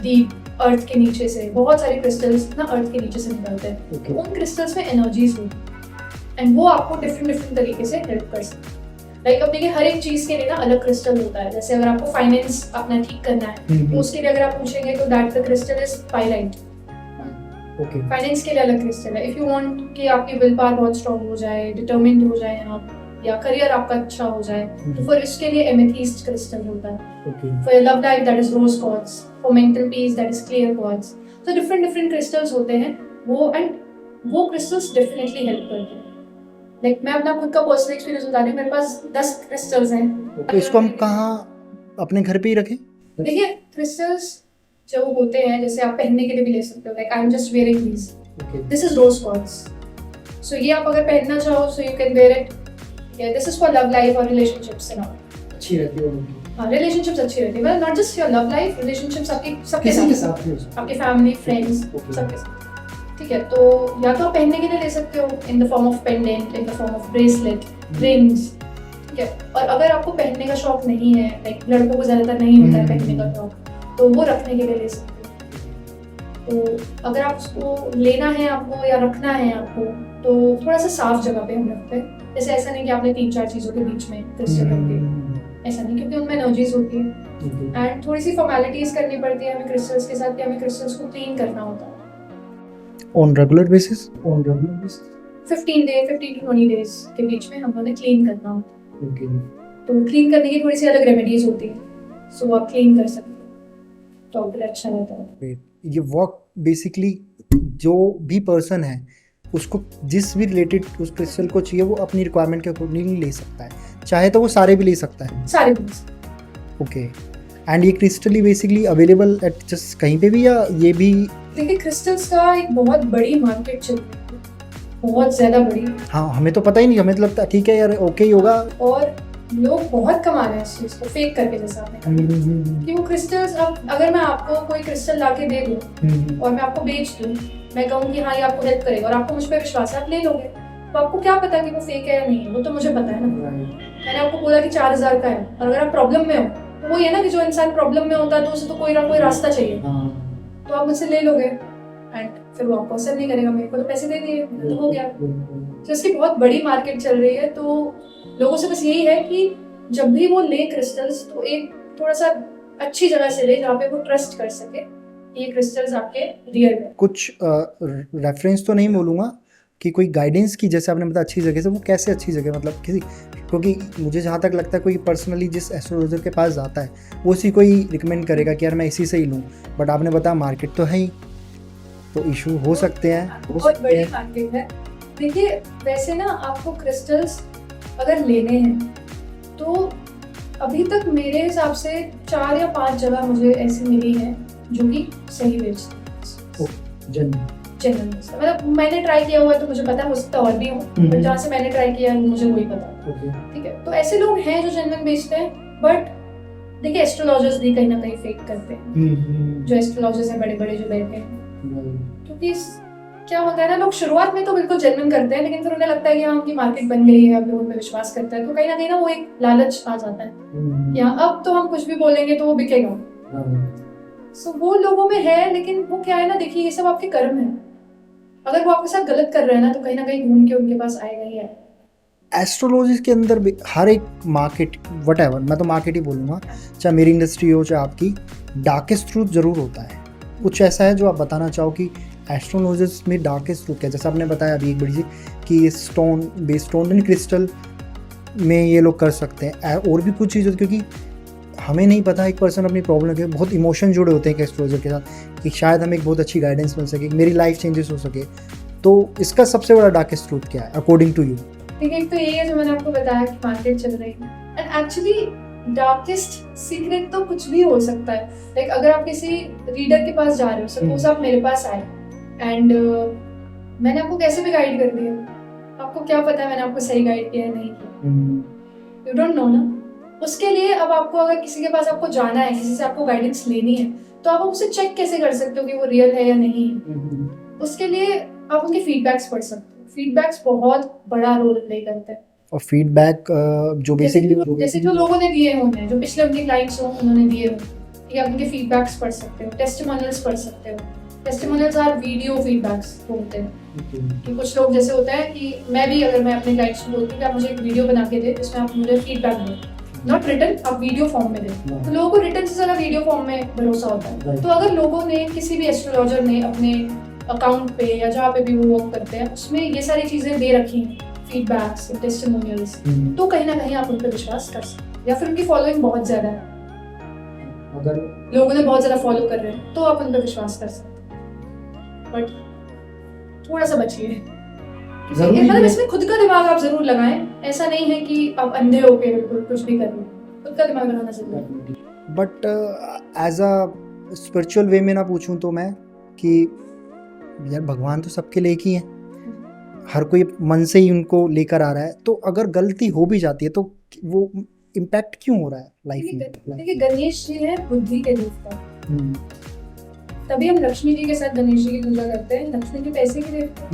डीप अर्थ के नीचे से बहुत सारे क्रिस्टल्स ना अर्थ के नीचे से निकलते हैं। उन क्रिस्टल्स में एनर्जीज होती एंड वो आपको डिफरेंट तरीके से हेल्प कर सकते हैं। लाइक अब देखिए, हर एक चीज़ के लिए ना अलग क्रिस्टल होता है। जैसे अगर आपको फाइनेंस अपना ठीक करना है तो उसके लिए अगर आप पूछेंगे तो that the crystal is pyrite. Finance के लिए अलग क्रिस्टल है। इफ यू वांट कि आपकी विल पावर बहुत स्ट्रांग हो जाए, डिटरमिन्ड हो जाए आप, या करियर आपका अच्छा हो जाए, तो फिर इसके लिए एमेथिस्ट क्रिस्टल होता है। For your love life that is rose quartz, for mental peace that is clear quartz. तो डिफरेंट क्रिस्टल्स होते हैं वो, एंड वो क्रिस्टल्स डेफिनेटली हेल्प करते हैं। लाइक मैं अपना खुद का पर्सनल एक्सपीरियंस बता रही हूँ, मेरे पास 10 क्रिस्टल्स हैं। तो इसको हम कहाँ अपने घर पे ही रखें? देखिए क्रिस्टल्स जो होते हैं, जैसे आप पहनने के लिए भी ले सकते हो, like I am just wearing these, this is rose quartz. So ये आप अगर पहनना चाहो so you can wear it. This is for love life और रिलेशनशिप्स एंड ऑल। अच्छी रहती है। हाँ, रिलेशनशिप्स अच्छी रहती है, मतलब not just your love life, relationships आपकी सबके साथ, आपके फैमिली, फ्रेंड्स, सबके साथ। ठीक है, तो या तो आप पहनने के लिए ले सकते हो in the form of pendant, in the form of bracelet, rings. ठीक है, और अगर आपको पहनने का शौक नहीं है, लाइक लड़कों को ज़्यादातर नहीं होता है पहनने का शौक, तो वो रखने के लिए ले सकते हो। तो अगर आप उसको लेना है आपको या रखना है आपको, तो थोड़ा सा साफ जगह पे हम रखते हैं। जैसे ऐसा नहीं कि आपने 3-4 चीज़ों के बीच में क्रिस्टल रख दिए, ऐसा नहीं, क्योंकि उनमें एनर्जीज होती है एंड थोड़ी सी फॉर्मेलिटीज करनी पड़ती है हमें क्रिस्टल्स के साथ, कि हमें क्रिस्टल्स को क्लीन करना होता है on regular basis. 15 to 20 days के बीच में हम उन्हें क्लीन करना होता है। तो क्लीन करने की थोड़ी सी अलग रेमेडीज होती है, सो आप क्लीन कर सकते हो तो फिर अच्छा रहता है। ये वर्क बेसिकली जो भी पर्सन है उसको जिस भी रिलेटेड उस क्रिस्टल को चाहिए वो अपनी रिक्वायरमेंट के अकॉर्डिंग ले सकता है, चाहे तो वो सारे भी ले सकता है। सारे बीज। ओके, एंड ये crystal he basically available at just कहीं पे भी, या ये भी? देखिए क्रिस्टल्स का एक बहुत बड़ी मार्केट चल रही है, बहुत ज़्यादा बड़ी। हाँ, हमें तो पता ही नहीं, हमें तो लगता है ठीक है यार ओके ही होगा, और लोग बहुत कमा रहे हैं इस चीज़ को फेक करके, जैसा आपने कहा कि वो क्रिस्टल्स, अब अगर मैं आपको कोई क्रिस्टल ला के दे दूँ और मैं आपको बेच दूँ, मैं कहूँ कि हाँ ये आपको हेल्प करेगा और आपको मुझ पर विश्वास है, आप ले लोगे, तो आपको क्या पता कि वो फेक है या नहीं है? वो तो मुझे पता है ना। मैंने आपको बोला कि 4000 का है, और अगर आप प्रॉब्लम में हो, तो वो ये ना कि जो इंसान प्रॉब्लम में होता है तो उसे तो कोई ना कोई रास्ता चाहिए, तो आप मुझसे ले लोगे एंड फिर वो आपको असर नहीं करेगा, मेरे को तो पैसे दे दिए, तो हो गया। तो इसकी बहुत बड़ी मार्केट चल रही है, तो लोगों से बस यही है कि जब भी वो ले क्रिस्टल्स तो एक थोड़ा सा अच्छी जगह से ले जहाँ पे वो ट्रस्ट कर सके ये क्रिस्टल्स आपके रियल है। कुछ रेफरेंस तो नहीं बोलूँगा कि कोई गाइडेंस की, जैसे आपने बताया अच्छी जगह से, वो कैसे अच्छी जगह, मतलब किसी, क्योंकि मुझे जहाँ तक लगता है कोई पर्सनली जिस एस्ट्रोलॉजर के पास जाता है वो उसी को ही रिकमेंड करेगा कि यार मैं इसी से ही लूँ, बट आपने बताया मार्केट तो है ही, तो इशू हो सकते हैं। बहुत बड़ी मार्केट है। देखिए वैसे ना आपको क्रिस्टल्स अगर लेने हैं तो अभी तक मेरे हिसाब से 4 या 5 जगह मुझे ऐसी मिली है जो कि सही बेचती है, मतलब मैंने ट्राई किया हुआ है तो मुझे पता है, हो सकता और भी हो, बट जहाँ से मैंने ट्राई किया है मुझे वही पता। ठीक है, तो ऐसे लोग हैं जो जेन्युइन बेचते हैं, बट देखिए एस्ट्रोलॉजर्स भी कहीं ना कहीं फेक करते हैं, जो एस्ट्रोलॉजर्स हैं बड़े बड़े जो बैठे हैं, क्योंकि क्या होता है ना, लोग शुरुआत में तो बिल्कुल जेन्युइन करते हैं, लेकिन फिर उन्हें लगता है कि हाँ उनकी मार्केट बन गई है, अब लोग उन पर विश्वास करते हैं, तो कहीं ना वो एक लालच आ जाता है कि हाँ अब तो हम कुछ भी बोलेंगे तो वो बिकेगा। सो वो लोगों में है, लेकिन वो क्या है ना, देखिए ये सब आपके कर्म है, अगर वो आपके साथ गलत कर रहे हैं ना तो कहीं ना कहीं घूम के उनके पास आएगा ही है। एस्ट्रोलॉजी के अंदर भी हर एक मार्केट वटएवर, मैं तो मार्केट ही बोलूँगा, चाहे मेरी इंडस्ट्री हो चाहे आपकी, डार्केस्ट ट्रूथ ज़रूर होता है। कुछ ऐसा है जो आप बताना चाहो कि एस्ट्रोलॉजर्स में डार्केस्ट ट्रूथ क्या है? जैसे आपने बताया अभी एक बड़ी सी कि stone based, stone and crystal में ये लोग कर सकते हैं, और भी कुछ चीज़ें, क्योंकि हमें नहीं पता एक पर्सन अपनी प्रॉब्लम के बहुत इमोशन जुड़े होते हैं एक एस्ट्रोलॉजर के साथ, कि शायद हमें एक बहुत अच्छी गाइडेंस मिल सके, मेरी लाइफ चेंजेस हो सके। तो इसका सबसे बड़ा डार्केस्ट ट्रूथ क्या है अकॉर्डिंग टू यू? ठीक है, एक तो यही है जो मैंने आपको बताया कि मार्केट चल रही है, एंड एक्चुअली डार्केस्ट सीक्रेट तो कुछ भी हो सकता है। लाइक अगर आप किसी रीडर के पास जा रहे हो, सपोज आप मेरे पास आए एंड मैंने आपको कैसे भी गाइड कर दिया, आपको क्या पता है मैंने आपको सही गाइड किया है नहीं किया, यू डोंट नो ना। उसके लिए अब आपको अगर किसी के पास आपको जाना है, किसी से आपको गाइडेंस लेनी है, तो आप उसे चेक कैसे कर सकते हो कि वो रियल है या नहीं है? उसके लिए आप उनके फीडबैक्स पढ़ सकते हो, फीडबैक्स बहुत बड़ा रोल प्ले करते हैं। और फीडबैक जो बेसिकली जैसे जो लोगों ने दिए होंगे, जो पिछले उनके क्लाइंट्स हो उन्होंने दिए हो, ठीक है, आप उनके फीडबैक्स पढ़ सकते हो, टेस्टिमोनियल्स पढ़ सकते हो। टेस्टिमोनियल्स आर वीडियो फीडबैक्स होते हैं कि कुछ लोग जैसे होता है कि मैं भी अगर मैं अपने क्लाइंट्स को बोलती हूँ कि आप मुझे एक वीडियो बना के दे जिसमें आप मुझे फीडबैक दो, नॉट रिटन, आप वीडियो फॉर्म में दें, तो लोगों को रिटन से ज़्यादा वीडियो फॉर्म में भरोसा होता है। तो अगर लोगों ने, किसी भी एस्ट्रोलॉजर ने अपने अकाउंट पे या जहाँ पे भी वो वर्क करते हैं उसमें ये सारी चीज़ें दे रखी हैं, फीडबैक्स, टेस्टिमोनियल्स, तो कहीं ना कहीं आप उन पर विश्वास कर सकते हैं। या फिर उनकी फॉलोइंग बहुत ज़्यादा है, अगर लोगों ने बहुत ज़्यादा फॉलो कर रहे हैं तो आप उन पर विश्वास कर सकते हैं, बट थोड़ा सा बचिए, जरूरी मतलब है। इसमें खुद का दिमाग आप जरूर लगाएं, ऐसा नहीं है कि आप अंधे होके बिल्कुल कुछ भी कर रहे हैं, खुद का दिमाग लगाना जरूरी है। But as a spiritual way में ना पूछूं तो मैं कि यार भगवान तो सबके लिए एक ही है, हर कोई मन से ही उनको लेकर आ रहा है, तो अगर गलती हो भी जाती है तो वो इम्पैक्ट क्यों हो रहा है लाइफ में? देखिए गणेश जी है बुद्धि के देवता, हम्म, तभी हम लक्ष्मी जी के साथ गणेश जी की पूजा करते हैं। लक्ष्मी जी पैसे के देवता,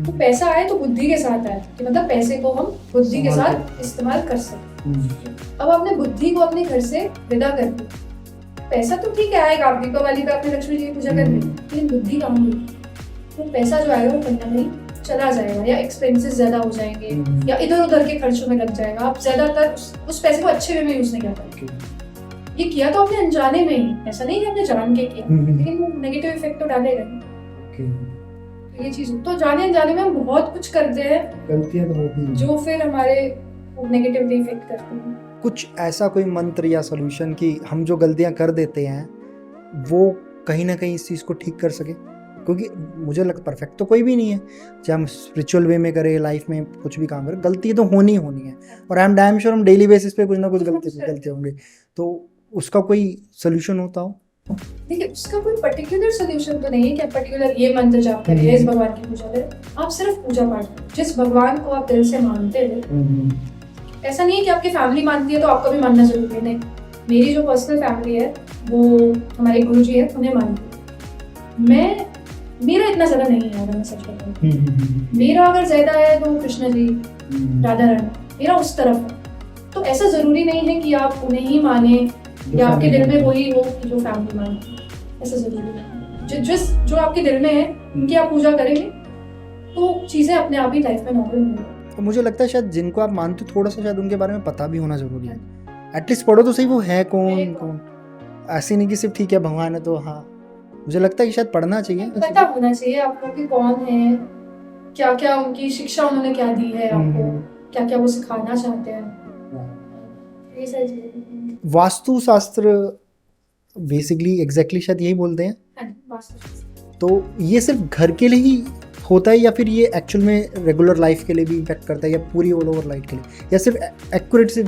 तो पैसा आए तो बुद्धि के साथ आए, कि मतलब पैसे को हम बुद्धि के साथ इस्तेमाल कर सकते। अब आपने बुद्धि को अपने घर से विदा कर दी, पैसा तो ठीक है आएगा, आप दीपावली पे आपने लक्ष्मी जी की पूजा कर ली, लेकिन बुद्धि कहाँ गई? तो पैसा जो आएगा वो कहीं ना कहीं चला जाएगा, या एक्सपेंसेस ज्यादा हो जाएंगे, या इधर उधर के खर्चों में लग जाएगा। आप ज्यादातर उस पैसे को अच्छे वे में यूज नहीं कर पाएंगे। ये किया तो आपने अनजाने में ही, ऐसा नहीं कि आपने जान के किया, लेकिन वो नेगेटिव इफेक्ट तो डालेगा ही। तो ये चीज तो जाने अनजाने में हम बहुत कुछ करते हैं, गलतियां तो होती हैं जो फिर हमारे नेगेटिवली इफेक्ट करती हैं। कुछ ऐसा कोई मंत्र या सॉल्यूशन कि हम जो गलतियां कर देते हैं वो कहीं ना कहीं इस चीज़ को ठीक कर सके? क्योंकि मुझे लगता परफेक्ट तो कोई भी नहीं है, चाहे हम स्पिरिचुअल वे में करें, लाइफ में कुछ भी काम करें, गलती तो होनी ही होनी है, और आई एम डैम श्योर हम डेली बेसिस पे कुछ ना कुछ गलती होंगे, तो उसका कोई सोल्यूशन होता हो? देखिए उसका कोई पर्टिकुलर सोल्यूशन तो नहीं है कि आप पर्टिकुलर ये मंत्र जाप करें या इस भगवान की पूजा करें। आप सिर्फ पूजा पाठ करें जिस भगवान को आप दिल से मानते हैं। ऐसा नहीं है कि आपकी फैमिली मानती है तो आपको भी मानना जरूरी है, नहीं। मेरी जो पर्सनल फैमिली है वो हमारे गुरु जी है, उन्हें मानती है। मेरा इतना ज्यादा नहीं है, अगर मैं सच बताऊं। मेरा अगर ज्यादा है तो कृष्ण जी, राधा रानी, मेरा उस तरफ है। तो ऐसा जरूरी नहीं है कि आप उन्हें ही माने या आपके दिल में वही हो कि जो फैमिली माने, ऐसा जरूरी नहीं। जो आपके दिल में है उनकी आप पूजा करेंगे तो चीजें अपने आप ही लाइफ में नॉर्मल होंगी। तो मुझे लगता है शायद जिनको आप मानते हो थोड़ा सा शायद उनके बारे में पता भी होना जरूरी है, एटलीस्ट पढ़ो तो सही वो है कौन। ऐसे नहीं कि सिर्फ ठीक है भगवान है तो हाँ, मुझे लगता है कि शायद पढ़ना चाहिए, पता होना चाहिए आपको कि कौन है, क्या क्या उनकी शिक्षा उन्होंने क्या दी है आपको, क्या क्या वो सिखाना चाहते हैं, ये सारी चीजें। वास्तु शास्त्र बेसिकली एग्जैक्टली शायद यही बोलते हैं। हाँ, वास्तुशास्त्र। तो ये सिर्फ घर के लिए ही होता है या फिर ये एक्चुअल में रेगुलर लाइफ के लिए भी इम्पैक्ट करता है, या पूरी ऑल ओवर लाइफ के लिए, या सिर्फ एक्यूरेट से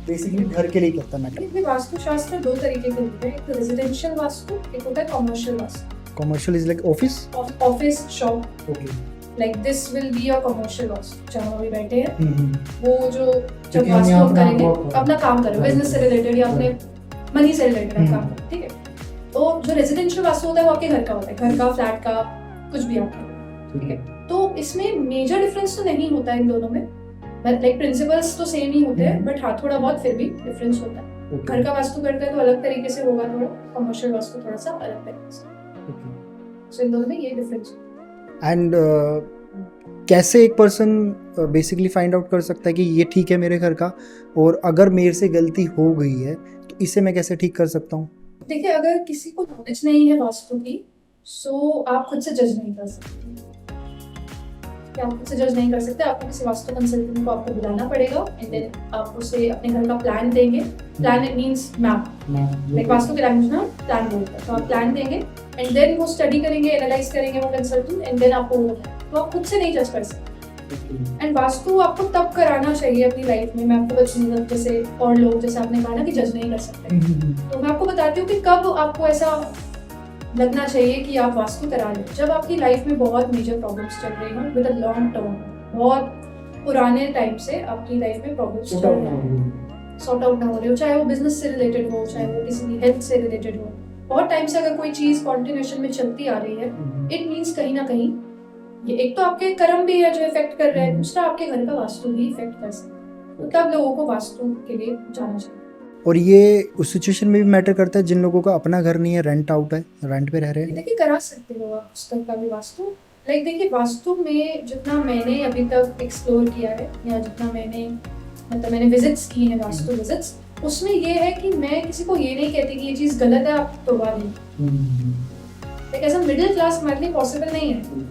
बेसिकली घर के लिए करता है मैटर? देखिए वास्तुशास्त्र दो तरीके के होते हैं, एक रेजिडेंशियल वास्तु, एक होता है commercial vastu. Commercial is like office, office shop, okay, like this will be a commercial vastu. जहाँ अभी बैठे हैं वो जो जब क्योंकि हम वास्तु यहाँ हम अपना करेंगे, work करें। अपना काम करें, बिजनेस से रिलेटेड या अपने मनी से रिलेटेड आप काम करें, ठीक है। तो जो रेजिडेंशियल वास्तु होता है वो आपके घर का होता है, घर का, फ्लैट का, कुछ भी आपका, ठीक है। तो इसमें मेजर डिफरेंस तो नहीं होता है इन दोनों में, लाइक प्रिंसिपल्स तो सेम ही होते हैं, बट हाँ थोड़ा बहुत फिर भी डिफरेंस होता है। घर का वास्तु करते हैं तो अलग तरीके से होगा थोड़ा, कमर्शियल वास्तु थोड़ा सा अलग तरीके से। सो इन दोनों में ये डिफरेंस है। एंड कैसे एक पर्सन बेसिकली फाइंड आउट कर सकता है कि ये ठीक है मेरे घर का, और अगर मेरे से गलती हो गई है तो इसे मैं कैसे ठीक कर सकता हूँ? देखिए अगर किसी को नॉलेज नहीं है वास्तु की, सो आप खुद से जज नहीं कर सकते, आप खुद से जज नहीं कर सकते। आपको किसी वास्तु कंसल्टेंट को आपको बुलाना पड़ेगा, एंड देन आप उसे अपने घर का प्लान देंगे। Plan it means map, like vastu के लैंग्वेज में प्लान बोलते हैं। तो आप प्लान देंगे एंड देन वो स्टडी करेंगे, एनालाइज करेंगे वो कंसल्टेंट, एंड देन आपको तो आप खुद से नहीं जज कर सकते। एंड वास्तु आपको तब कराना चाहिए अपनी लाइफ में। मैं आपको बताऊंगा, जैसे और लोग जैसे आपने कहा ना कि जज नहीं कर सकते, तो मैं आपको बताती हूँ कि कब आपको ऐसा लगना चाहिए कि आप वास्तु करा लें। जब आपकी लाइफ में बहुत मेजर प्रॉब्लम्स चल रही हैं विद अ लॉन्ग टर्म, बहुत पुराने टाइम से आपकी लाइफ में प्रॉब्लम्स चल रही हैं, सॉर्ट आउट ना हो रही हो, चाहे वो बिजनेस से रिलेटेड हो, चाहे वो किसी की हेल्थ से रिलेटेड हो। बहुत टाइम से अगर कोई चीज़ कॉन्टिन्यूएशन में चलती आ रही है, इट मीन्स कहीं ना कहीं ये एक तो आपके कर्म भी है जो इफेक्ट कर रहे हैं, दूसरा आपके घर का वास्तु भी इफेक्ट कर सकता है। तो तब लोगों को वास्तु के लिए जाना चाहिए। और ये उस सिचुएशन में भी मैटर करता है जिन लोगों का अपना घर नहीं है, रेंट आउट है, रेंट पे रह रहे हैं। देखिए करा सकते हो आप उस तरह का भी वास्तु। लाइक देखिए वास्तु में जितना मैंने अभी तक एक्सप्लोर किया है, या जितना मैंने विजिट्स की हैं, वास्तु विजिट्स, उसमें ये है कि मैं किसी को ये नहीं कहती कि ये चीज़ गलत है आप तोड़वा दें। लाइक ऐसा मिडिल क्लास हमारे लिए पॉसिबल नहीं है।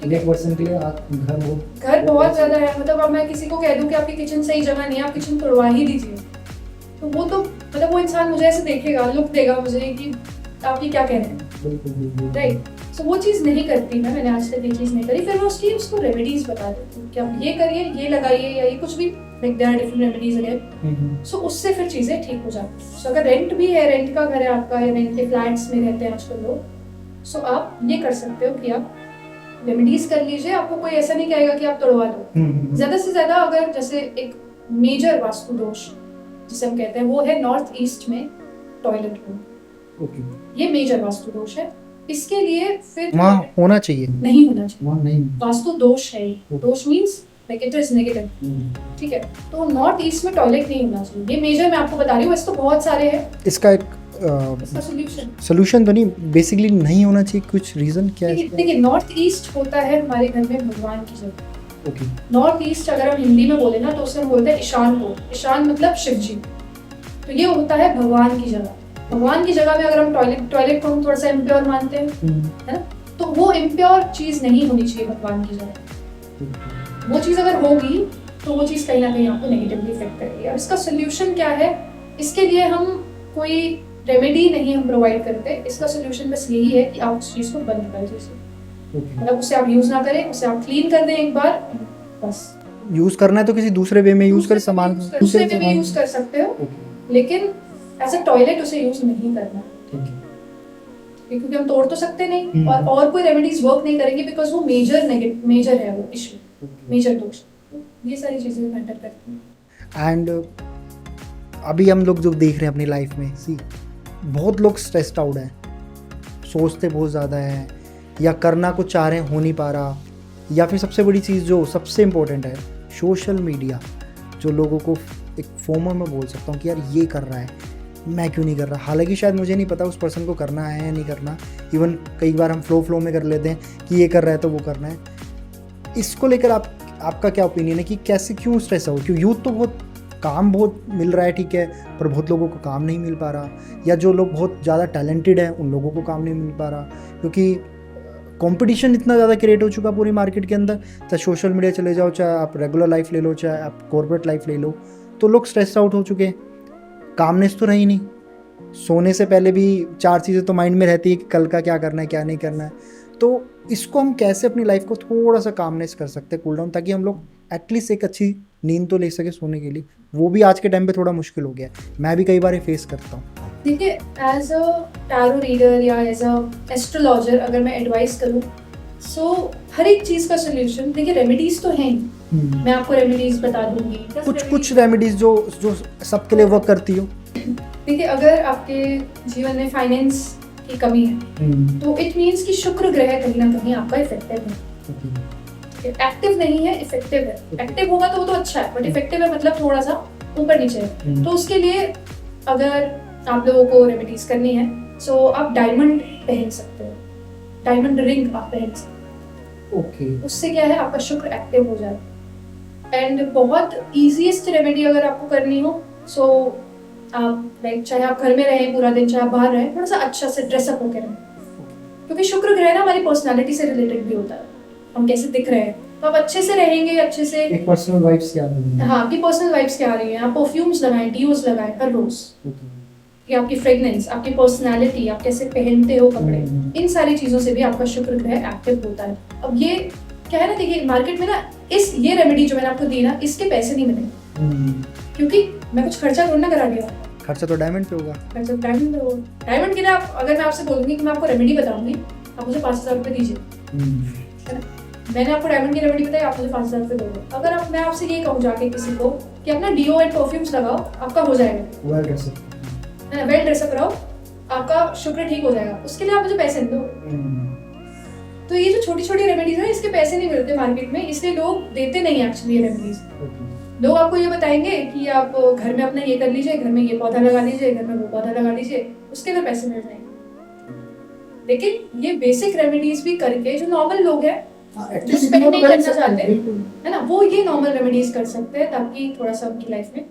एक पर्सन के लिए घर हो, घर बहुत ज़्यादा है, मतलब अब मैं किसी को कह दूँ कि आपकी किचन सही जगह नहीं है, आप किचन तोड़वा ही दीजिए, तो वो तो मतलब वो इंसान मुझे ऐसे देखेगा, लुक देगा मुझे कि आप ये क्या कह रहे हैं, राइट। सो वो चीज़ नहीं करती मैंने आज तक ये चीज़ नहीं करी। फिर मैं उसको रेमेडीज बता देती हूँ कि आप ये करिए, ये लगाइए, या ये कुछ भी, there are different remedies again. So उससे फिर चीज़ें ठीक हो जाती हैं। सो अगर रेंट भी है, रेंट का घर है आपका, या रेंट के फ्लैट्स में रहते हैं आजकल लोग, सो आप ये कर सकते हो कि आप रेमेडीज कर लीजिए। आपको कोई ऐसा नहीं कहेगा कि आप तोड़वा दो। ज़्यादा से ज़्यादा अगर जैसे एक मेजर वास्तु दोष जिसे हम कहते हैं, वो है नॉर्थ ईस्ट में टॉयलेट रूम। ये मेजर वास्तु दोष है। इसके लिए फिर वहाँ होना चाहिए, नहीं होना चाहिए, वहाँ नहीं। वास्तु दोष है। दोष means like it is negative, ठीक है। तो नॉर्थ ईस्ट में टॉयलेट नहीं होना चाहिए, ये मेजर मैं आपको बता रही हूँ। वैसे तो बहुत सारे हैं। इसका एक इसका सोल्यूशन तो नहीं, बेसिकली नहीं होना चाहिए, कुछ रीजन क्या है? देखिए, नॉर्थ ईस्ट होता है हमारे घर में भगवान की जगह। ओके। नॉर्थ ईस्ट अगर हम हिंदी में बोले ना तो उसे हम बोलते हैं ईशान को। ईशान मतलब शिव जी। तो ये होता है भगवान की जगह। भगवान की जगह में अगर हम टॉयलेट को हम थोड़ा सा इम्प्योर मानते हैं, है ना, तो वो इम्प्योर चीज नहीं होनी चाहिए भगवान की जगह। वो चीज अगर होगी तो वो चीज कहीं ना कहीं आपको नेगेटिवली इफेक्ट करेगी। अब इसका सोल्यूशन क्या है? इसके लिए हम कोई रेमेडी नहीं हम प्रोवाइड करते। इसका सोल्यूशन बस यही है कि आप उस चीज को बंद कर दीजिए। मतलब उसे आप यूज ना करें, उसे आप क्लीन कर दें एक बार, बस। यूज करना है तो किसी दूसरे वे में यूज कर, सामान दूसरे वे में यूज कर सकते हो, लेकिन एज अ टॉयलेट उसे यूज नहीं करना, क्योंकि हम तोड़ तो सकते नहीं, और कोई रेमेडीज वर्क नहीं करेंगे, बिकॉज वो मेजर है, वो इशू, मेजर दोष। ये सारी चीजें मैटर करती हैं। एंड अभी हम लोग जो देख रहे हैं अपनी लाइफ में, सी बहुत लोग स्ट्रेस्ड आउट हैं, सोचते बहुत ज़्यादा है, या करना कुछ चाह रहे हैं हो नहीं पा रहा, या फिर सबसे बड़ी चीज़ जो सबसे इम्पोर्टेंट है, सोशल मीडिया, जो लोगों को एक फोमो में बोल सकता हूँ कि यार ये कर रहा है, मैं क्यों नहीं कर रहा। हालांकि शायद मुझे नहीं पता उस पर्सन को करना है या नहीं करना। इवन कई बार हम फ्लो में कर लेते हैं कि ये कर रहा है तो वो करना है। इसको लेकर आपका क्या ओपिनियन है कि कैसे, क्यों स्ट्रेस आउट? क्यों यूथ तो काम बहुत मिल रहा है, ठीक है, पर बहुत लोगों को काम नहीं मिल पा रहा, या जो लोग बहुत ज़्यादा टैलेंटेड हैं उन लोगों को काम नहीं मिल पा रहा, क्योंकि कंपटीशन इतना ज़्यादा क्रिएट हो चुका पूरी मार्केट के अंदर। चाहे सोशल मीडिया चले जाओ, चाहे आप रेगुलर लाइफ ले लो, चाहे आप कॉर्पोरेट लाइफ ले लो, तो लोग स्ट्रेस आउट हो चुके हैं। कामनेस तो रही नहीं, सोने से पहले भी 4 चीज़ें तो माइंड में रहती है कि कल का क्या करना है, क्या नहीं करना है। तो इसको हम कैसे अपनी लाइफ को थोड़ा सा कामनेस कर सकते हैं, कूल डाउन, ताकि हम लोग एटलीस्ट एक अच्छी नींद तो ले सके सोने के लिए। वो भी आज के टाइम पे थोड़ा मुश्किल हो गया है, मैं भी कई बार फेस करता हूँ। देखिए, एज अ टैरो रीडर या एज अ एस्ट्रोलॉजर अगर मैं एडवाइस करूँ, सो हर एक चीज़ का सोल्यूशन, देखिए रेमेडीज तो हैं ही, मैं आपको रेमेडीज बता दूंगी। कुछ रेमेडीज जो सबके लिए वर्क करती हो। देखिए, अगर आपके जीवन में फाइनेंस की कमी है तो इट मीन्स कि शुक्र ग्रह कहीं ना कहीं आपका इफेक्टिव है। एक्टिव नहीं है, इफेक्टिव है। एक्टिव होगा तो वो तो अच्छा है, बट इफेक्टिव है मतलब थोड़ा सा ऊपर नीचे है। तो उसके लिए अगर आप लोगों को रेमेडीज करनी है, सो आप डायमंड पहन सकते हो, डायमंड रिंग आप पहन सकते हो। उससे क्या है, आपका शुक्र एक्टिव हो जाए। एंड बहुत ईजीएस्ट रेमेडी अगर आपको करनी हो, सो आप लाइक चाहे आप घर में रहें पूरा दिन, चाहे आप बाहर रहें, थोड़ा सा अच्छा से ड्रेसअप होकर रहें, क्योंकि शुक्र ग्रह ना हमारी पर्सनालिटी से रिलेटेड भी होता है, हम कैसे दिख रहे हैं। तो आप अच्छे से रहेंगे, अच्छे से एक पर्सनल वाइब्स क्या आ रही है। हाँ, आपकी पर्सनल वाइब्स क्या आ रही है। आप परफ्यूम्स लगाएं, डीओज लगाएं हर रोज, कि आपकी फ्रेगनेंस, आपकी पर्सनालिटी, आप कैसे पहनते हो कपड़े, इन सारी चीजों से भी आपका शुक्र ग्रह एक्टिव होता है। अब ये क्या है ना, देखिए मार्केट में ना ये रेमेडी जो मैंने आपको दी ना, इसके पैसे नहीं मिलेंगे, क्योंकि मैं कुछ खर्चा थोड़ा ना करा दिया। खर्चा तो डायमंड पे होगा। खर्चा डायमंड पे होगा। डायमंड के लिए आप, अगर मैं आपसे बोलूंगी कि मैं आपको रेमेडी बताऊंगी, आप मुझे 5000 रुपये दीजिए, है ना। मैंने आपको डायमंड की रेमेडी बताई, आप मुझे 5000 रुपये दोगे। अगर मैं आपसे ये कहूँ जाके किसी को कि अपना डीओ एंड परफ्यूम्स लगाओ, आपका हो जाएगा, वेल ड्रेसअप रहो, आपका शुक्र ठीक हो जाएगा, उसके लिए आप मुझे पैसे दो। तो ये जो छोटी छोटी रेमेडीज है, इसके पैसे नहीं मिलते मार्केट में, इसलिए लोग देते नहीं एक्चुअली ये रेमेडीज। लोग आपको ये बताएंगे कि आप घर में अपना ये कर लीजिए, घर में ये पौधा लगा लीजिए, घर में वो पौधा लगा लीजिए, उसके लिए पैसे मिल जाएंगे। लेकिन ये बेसिक रेमेडीज भी करके जो नॉर्मल लोग हैं, जो स्पेंड नहीं करना चाहते, है ना, वो ये नॉर्मल रेमेडीज कर सकते हैं, ताकि थोड़ा सा उनकी लाइफ में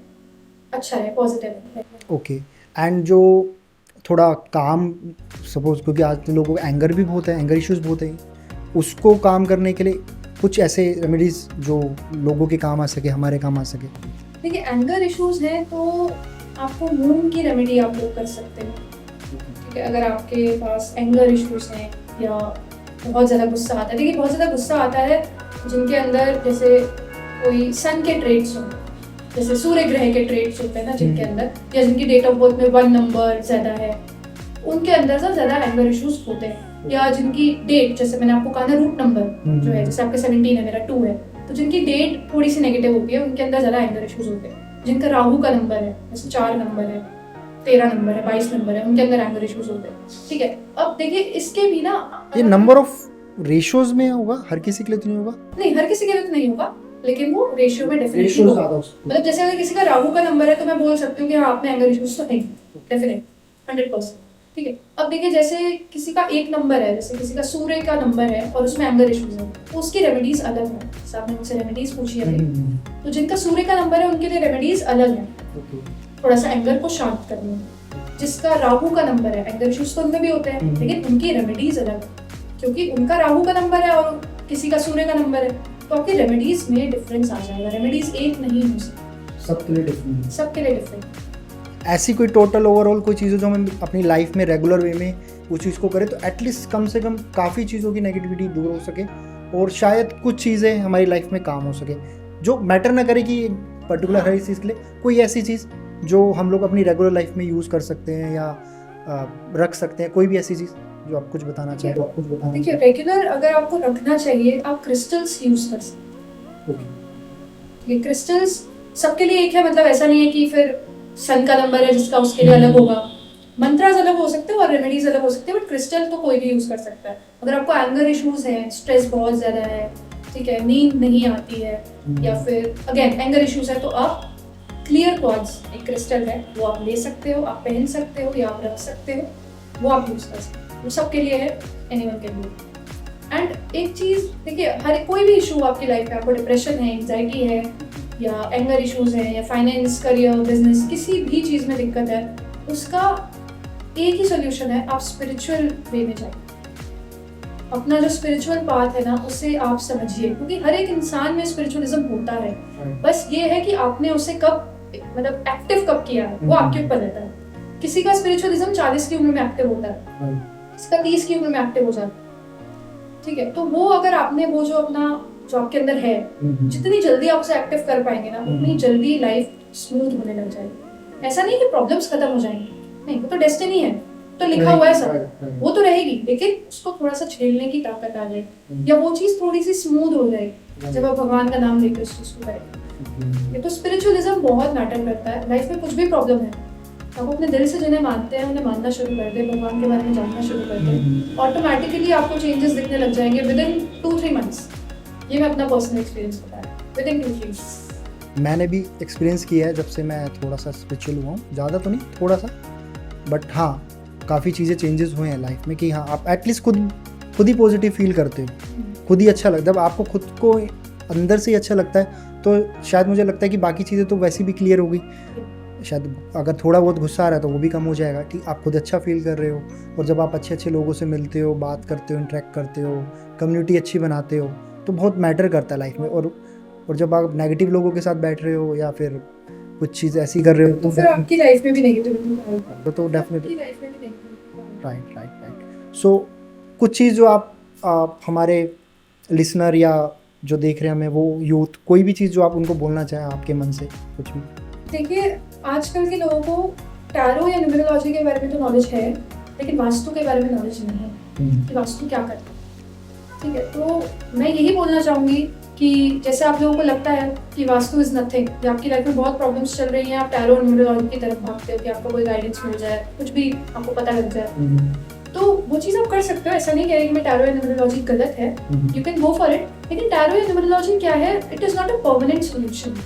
अच्छा है, पॉजिटिव है। ओके। एंड जो थोड़ा काम, सपोज क्योंकि आज लोगों को एंगर भी बहुत है, एंगर इश्यूज बहुत हैं, उसको काम करने के लिए कुछ ऐसे रेमेडीज जो लोगों के काम आ सके, हमारे काम आ सके। देखिए, एंगर इश्यूज हैं तो आपको मूंग की रेमेडी आप लोग कर सकते हैं, ठीक है। अगर आपके पास एंगर इश्यूज हैं या बहुत ज़्यादा गुस्सा आता है। देखिए बहुत ज़्यादा गुस्सा आता है जिनके अंदर जैसे कोई सन के ट्रेट्स हों, जैसे सूर्य ग्रह के ट्रेट्स होते हैं ना जिनके अंदर, या जिनकी डेट ऑफ बर्थ में 1 नंबर ज़्यादा है, उनके अंदर से ज़्यादा एंगर इश्यूज होते हैं। या जिनकी डेट, जैसे मैंने आपको कहा ना रूट नंबर जो है, जैसे आपके 17 है, मेरा 2 है, तो जिनकी डेट थोड़ी सी नेगेटिव होती है उनके अंदर ज़्यादा एंगर इश्यूज होते हैं। जिनका राहु का नंबर है, जैसे 4 नंबर है, 13 नंबर है, 22 नंबर है, उनके अंदर एंगर इश्यूज होते हैं। ठीक है, अब देखिए इसके भी ना, ये नंबर ऑफ रेशियोज में होगा, हर किसी के लिए तो नहीं होगा? नहीं, हर किसी के लिए तो नहीं होगा, लेकिन वो रेशियो में डेफिनेटली होगा। मतलब जैसे अगर किसी का राहु का नंबर है तो मैं बोल सकती हूँ कि हाँ, आप में एंगर इश्यूज तो नहीं, डेफिनेट 100%। ठीक है, अब देखिए जैसे किसी का 1 नंबर है, जैसे किसी का सूर्य का नंबर है और उसमें एंगर इश्यूज है, तो उसकी रेमेडीज अलग है। जैसे आपने मुझसे रेमेडीज पूछी है, तो जिनका सूर्य का नंबर है उनके लिए रेमेडीज अलग है, थोड़ा सा एंगर को शांत करने में। जिसका राहु का नंबर है, एंगर इश्यूज तो उनमें भी होते हैं, लेकिन उनकी रेमेडीज अलग है, क्योंकि उनका राहु का नंबर है और किसी का सूर्य का नंबर है, तो आपकी रेमेडीज में डिफरेंस आ जाएगा। रेमेडीज एक नहीं हो सकती, सबके लिए डिफरेंट। सबके लिए डिफरेंट। ऐसी कोई टोटल ओवरऑल कोई चीज़ जो हम अपनी लाइफ में रेगुलर वे में उस चीज़ को करें तो एटलीस्ट कम से कम काफ़ी चीज़ों की नेगेटिविटी दूर हो सके, और शायद कुछ चीज़ें हमारी लाइफ में काम हो सके, जो मैटर ना करे कि पर्टिकुलर हर चीज़ के लिए। कोई ऐसी चीज़ जो हम लोग अपनी रेगुलर लाइफ में यूज़ कर सकते हैं या रख सकते हैं, कोई भी ऐसी चीज़ जो आप कुछ बताना चाहें तो आप कुछ बताना। देखिए रेगुलर अगर आपको रखना चाहिए, आप क्रिस्टल्स यूज कर सकते हैं। ये क्रिस्टल्स सबके लिए एक है, मतलब ऐसा नहीं है कि फिर सन का नंबर है जिसका उसके लिए अलग होगा। मंत्रास अलग हो सकते हैं और रेमेडीज अलग हो सकते हैं, बट क्रिस्टल तो कोई भी यूज कर सकता है। अगर आपको एंगर इश्यूज हैं, स्ट्रेस बहुत ज्यादा है, ठीक है, नींद नहीं आती है, या फिर अगेन एंगर इश्यूज है, तो आप क्लियर क्वार्ट्ज एक क्रिस्टल है, वो आप ले सकते हो, आप पहन सकते हो या आप रख सकते हो, वो आप यूज कर सकते हो। वो सबके लिए है, एनीवन कैन डू। एंड एक चीज देखिए, हर कोई भी इशू आपकी लाइफ में, आपको डिप्रेशन है, एंग्जाइटी है, या एंगर इश्यूज हैं, या फाइनेंस, करियर, बिजनेस, किसी भी चीज़ में दिक्कत है, उसका एक ही सोल्यूशन है, आप स्पिरिचुअल वे में जाइए। अपना जो स्पिरिचुअल पाथ है ना, उसे आप समझिए, क्योंकि हर एक इंसान में स्पिरिचुअलिज्म होता है, बस ये है कि आपने उसे कब, मतलब एक्टिव कब किया है, वो आपके ऊपर रहता है। किसी का स्पिरिचुअलिज्म 40 की उम्र में एक्टिव होता है, किसी का 30 की उम्र में एक्टिव हो जाता है। ठीक है, तो वो अगर आपने वो जो अपना जो आपके अंदर है, जितनी जल्दी आप उसे एक्टिव कर पाएंगे ना, उतनी जल्दी लाइफ स्मूथ होने लग जाएगी। ऐसा नहीं कि प्रॉब्लम्स खत्म हो जाएंगी, नहीं, वो तो डेस्टिनी है, तो लिखा हुआ है सब, वो तो रहेगी, लेकिन उसको थोड़ा सा झेलने की ताकत आ जाएगी, या वो चीज़ थोड़ी सी स्मूथ हो जाएगी जब आप भगवान का नाम लेकर उस चीज़ को करेंगे। ये तो स्पिरिचुअलिज्म बहुत मैटर करता है। लाइफ में कुछ भी प्रॉब्लम है, आप अपने दिल से जिन्हें मानते हैं उन्हें मानना शुरू कर दें, भगवान के बारे में जानना शुरू कर दें, ऑटोमेटिकली आपको चेंजेस दिखने लग जाएंगे विद इन 2-3 मंथ्स। ये मैं अपना पर्सनल एक्सपीरियंस बता रहा हूँ, विद इन 2-3 मंथ्स। मैंने भी एक्सपीरियंस किया है जब से मैं थोड़ा सा स्पिरिचुअल हुआ हूँ, ज़्यादा तो नहीं, थोड़ा सा, बट हाँ काफ़ी चीज़ें चेंजेस हुए हैं लाइफ में, कि हाँ आप एटलीस्ट खुद ही पॉजिटिव फील करते हो, खुद ही अच्छा लगता है। जब आपको खुद को अंदर से ही अच्छा लगता है तो शायद मुझे लगता है कि बाकी चीज़ें तो वैसे भी क्लियर होगी। शायद अगर थोड़ा बहुत गुस्सा आ रहा है तो वो भी कम हो जाएगा, कि आप खुद अच्छा फील कर रहे हो, और जब आप अच्छे लोगों से मिलते हो, बात करते हो, इंटरेक्ट करते हो, कम्युनिटी अच्छी बनाते हो, तो बहुत मैटर करता है लाइफ में। और जब आप नेगेटिव लोगों के साथ बैठ रहे हो या फिर कुछ चीज़ ऐसी कर रहे हो तो फिर आपकी लाइफ में भी नेगेटिविटी आएगी, तो डेफिनेटली लाइफ में भी नेगेटिविटी। राइट। सो कुछ चीज़ जो आप हमारे लिसनर या जो देख रहे हैं हमें, वो यूथ, कोई भी चीज़ जो आप उनको बोलना चाहें आपके मन से, कुछ भी। देखिए आजकल के लोगों को टैरो या न्यूमरोलॉजी के बारे में तो नॉलेज है, लेकिन वास्तु के बारे में नॉलेज नहीं है कि वास्तु क्या करता है। ठीक है, तो मैं यही बोलना चाहूँगी कि जैसे आप लोगों को लगता है कि वास्तु इज़ नथिंग, या आपकी लाइफ में बहुत प्रॉब्लम्स चल रही हैं, आप टैरो और न्यूमरोलॉजी की तरफ भागते हो कि आपको कोई गाइडेंस मिल जाए, कुछ भी आपको पता लग जाए, तो वो चीज़ आप कर सकते हो। ऐसा नहीं कह रही कि मैं टैरो या न्यूमरोलॉजी गलत है, you can go for it, लेकिन टैरो या न्यूमरोलॉजी क्या है, it is not a permanent solution.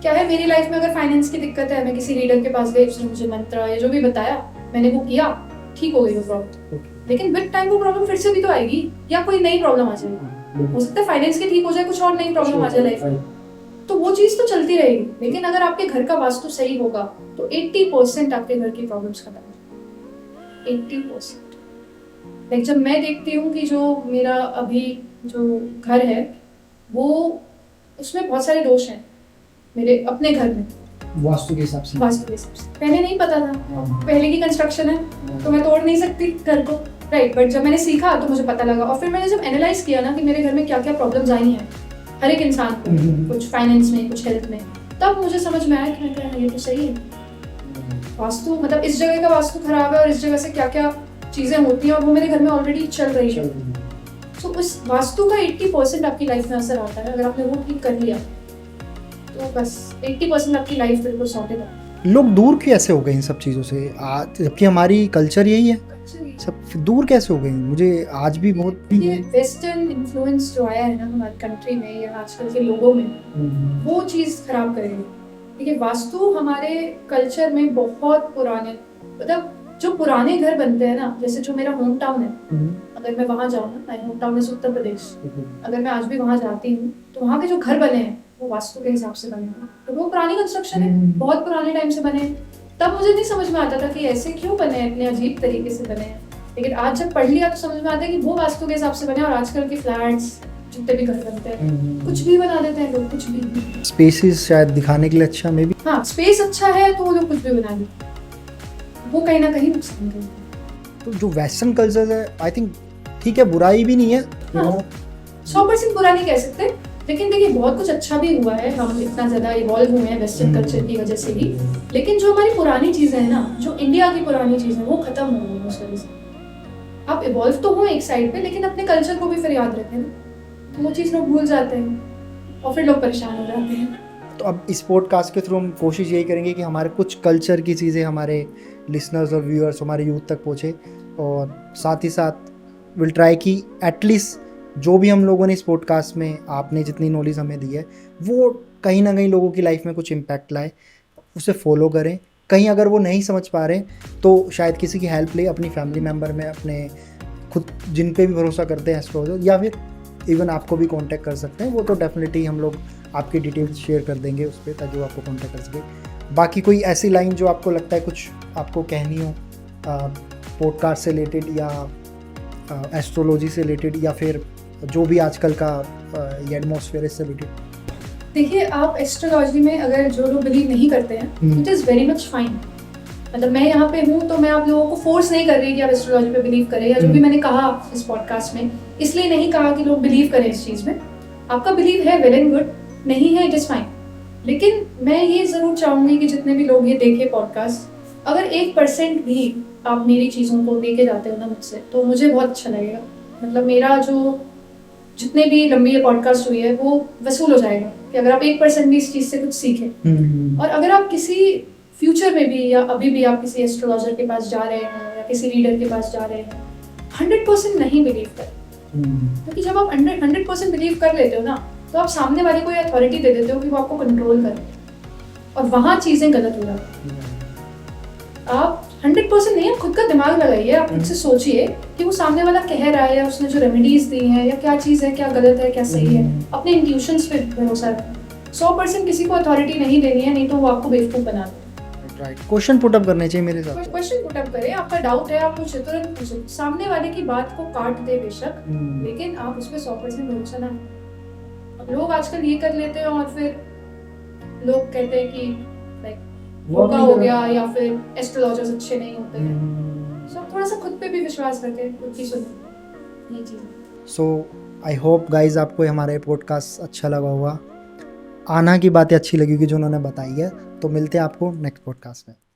क्या है, मेरी लाइफ में अगर फाइनेंस की दिक्कत है, मैं किसी रीडर के पास गई, उसने मुझे मंत्र या जो भी बताया, मैंने वो किया, ठीक हो गई वो प्रॉब्लम, लेकिन विद टाइम वो प्रॉब्लम फिर से भी तो आएगी, या कोई नई प्रॉब्लम आ जाएगी। हो सकता है फाइनेंस के ठीक हो जाए, कुछ और नई प्रॉब्लम आ जाए लाइफ में, तो वो चीज़ तो चलती रहेगी। लेकिन अगर आपके घर का वास्तु सही होगा तो 80% आपके घर की प्रॉब्लम्स खत्म हो जाएगी। 80%। लाइक जब मैं देखती हूँ कि जो मेरा अभी जो घर है, वो उसमें बहुत सारे दोष हैं मेरे अपने घर में, वास्तु के हिसाब से। पहले नहीं पता था, पहले की कंस्ट्रक्शन है तो मैं तोड़ नहीं सकती घर को, राइट, बट जब मैंने सीखा तो मुझे पता लगा, और फिर मैंने जब एनालाइज किया ना कि मेरे घर में क्या क्या प्रॉब्लम्स आई हैं हर एक इंसान को, कुछ फाइनेंस में, कुछ हेल्थ में, तब मुझे समझ में आया कि मैं कहा ये तो सही है, वास्तु मतलब इस जगह का वास्तु खराब है और इस जगह से क्या क्या चीज़ें होती हैं और वो मेरे घर में ऑलरेडी चल रही है। तो उस वास्तु का 80% आपकी लाइफ में असर आता है। अगर आपने वो ठीक कर लिया तो बस 80% आपकी लाइफ बिल्कुल सॉर्टेड है। लोग दूर कैसे हो गए इन सब चीज़ों से आज, जबकि हमारी कल्चर यही है, सब दूर कैसे हो गए? मुझे आज भी बहुत ये वेस्टर्न इन्फ्लुएंस जो आया है ना हमारी कंट्री में या आजकल के लोगों में, वो चीज़ खराब करेगी। देखिए, वास्तु हमारे कल्चर में बहुत पुराने, मतलब जो पुराने घर बनते हैं ना, जैसे जो मेरा होम टाउन है, अगर मैं वहाँ जाऊँ ना, my home town is Uttar Pradesh, अगर मैं आज भी वहाँ जाती हूँ तो वहाँ के जो घर बने हैं वो वास्तु के हिसाब से बने हैं। तो वो पुरानी कंस्ट्रक्शन है, बहुत पुराने टाइम से बने हैं। तब मुझे नहीं समझ में आता था कि ऐसे क्यों बने हैं, इतने अजीब तरीके से बने हैं, लेकिन आज जब पढ़ लिया तो समझ में आता है कि वो वास्तु के हिसाब से बने। और आजकल के फ्लैट्स जितने भी घर बनते हैं, कुछ भी बना देते हैं लोग, कुछ भी। स्पेसेस शायद दिखाने के लिए अच्छा, मे बी हाँ, स्पेस अच्छा है तो वो लोग कुछ भी बना देते हैं, वो कहीं ना कहीं नुकसान करते हैं। तो जो वेस्टर्न कल्चर है, आई थिंक ठीक है, बुराई भी नहीं है। हाँ, 100% बुरा नहीं कह सकते, लेकिन देखिए बहुत कुछ अच्छा भी हुआ है। हम इतना ज़्यादा इवॉल्व हुए हैं वेस्टर्न कल्चर की वजह से ही, लेकिन जो हमारी पुरानी चीज़ें हैं ना, जो इंडिया की पुरानी चीज़ें, वो खत्म हो गई उस वजह से। आप इवॉल्व तो हो एक साइड पे, लेकिन अपने कल्चर को भी फिर याद रखें ना, तो वो चीज़ लोग भूल जाते हैं और फिर लोग परेशान हो जाते हैं। तो अब इस पॉडकास्ट के थ्रू हम कोशिश यही करेंगे कि हमारे कुछ कल्चर की चीज़ें हमारे लिसनर्स और व्यूअर्स, हमारे यूथ तक पहुँचे, और साथ ही साथ विल ट्राई कि एटलीस्ट जो भी हम लोगों ने इस पॉडकास्ट में, आपने जितनी नॉलेज हमें दी है, वो कहीं ना कहीं लोगों की लाइफ में कुछ इम्पैक्ट लाए, उसे फॉलो करें। कहीं अगर वो नहीं समझ पा रहे तो शायद किसी की हेल्प ले, अपनी फैमिली मेम्बर में, अपने खुद जिन पे भी भरोसा करते हैं एस्ट्रोलॉजर, या फिर इवन आपको भी कांटेक्ट कर सकते हैं। वो तो डेफिनेटली हम लोग आपकी डिटेल्स शेयर कर देंगे उस पर, ताकि वो आपको कांटेक्ट कर सके। बाकी कोई ऐसी लाइन जो आपको लगता है कुछ आपको कहनी हो पॉडकास्ट से रिलेटेड या एस्ट्रोलॉजी से रिलेटेड, या फिर जो भी आजकल का ये एटमॉस्फेयर से रिलेटेड? देखिए, आप एस्ट्रोलॉजी में अगर जो लोग बिलीव नहीं करते हैं, it is very much fine. मतलब मैं यहाँ पे हूँ तो मैं आप लोगों को फोर्स नहीं कर रही कि आप एस्ट्रोलॉजी पे बिलीव करें, या जो भी मैंने कहा इस पॉडकास्ट में, इसलिए नहीं कहा कि लोग बिलीव करें इस चीज़ में। आपका बिलीव है, वेल एंड गुड, नहीं है, इट इज़ फाइन। लेकिन मैं ये ज़रूर चाहूँगी कि जितने भी लोग ये देखें पॉडकास्ट, अगर 1% भी आप मेरी चीज़ों को लेके जाते हो ना मुझसे, तो मुझे बहुत अच्छा लगेगा। मतलब मेरा जो जितने भी लंबी ये पॉडकास्ट हुई है वो वसूल हो जाएगा कि अगर आप 1% भी इस चीज़ से कुछ सीखें। और अगर आप किसी फ्यूचर में भी या अभी भी आप किसी एस्ट्रोलॉजर के पास जा रहे हैं या किसी रीडर के पास जा रहे हैं, 100% नहीं बिलीव करें, क्योंकि जब आप 100% बिलीव कर लेते हो ना, तो आप सामने वाले को ये अथॉरिटी दे देते हो कि वो आपको कंट्रोल करे, और वहाँ चीज़ें गलत हो जाती हैं। आप 100% नहीं, आप खुद का दिमाग लगाइए, आप खुद से सोचिए कि वो सामने वाला कह रहा है या उसने जो रेमेडीज दी हैं या क्या चीज़ है, क्या गलत है, क्या सही है। अपने इंट्यूशंस पे भरोसा रखें। 100% किसी को अथॉरिटी नहीं देनी है, नहीं तो वो आपको बेवकूफ़ बना दे। राइट, क्वेश्चन पुट अप करने चाहिए मेरे साथ। क्वेश्चन पुट अप करें, आपका डाउट है आप पूछे, तुरंत पूछे। सामने वाले की बात को काट दे बेशक, लेकिन आप उस पर 100% भरोसा ना। अब लोग आजकल ये कर लेते हैं और फिर लोग कहते हैं कि लाइक होगा हो गया, या फिर एस्ट्रोलॉजर्स अच्छे नहीं होते हैं। सो थोड़ा सा खुद पे भी विश्वास रखें, खुद की सुने ये चीज़। सो आई होप गाइज आपको हमारा पॉडकास्ट अच्छा लगा होगा, आना की बातें अच्छी लगी होगी जो उन्होंने बताई है। तो मिलते हैं आपको नेक्स्ट पॉडकास्ट में।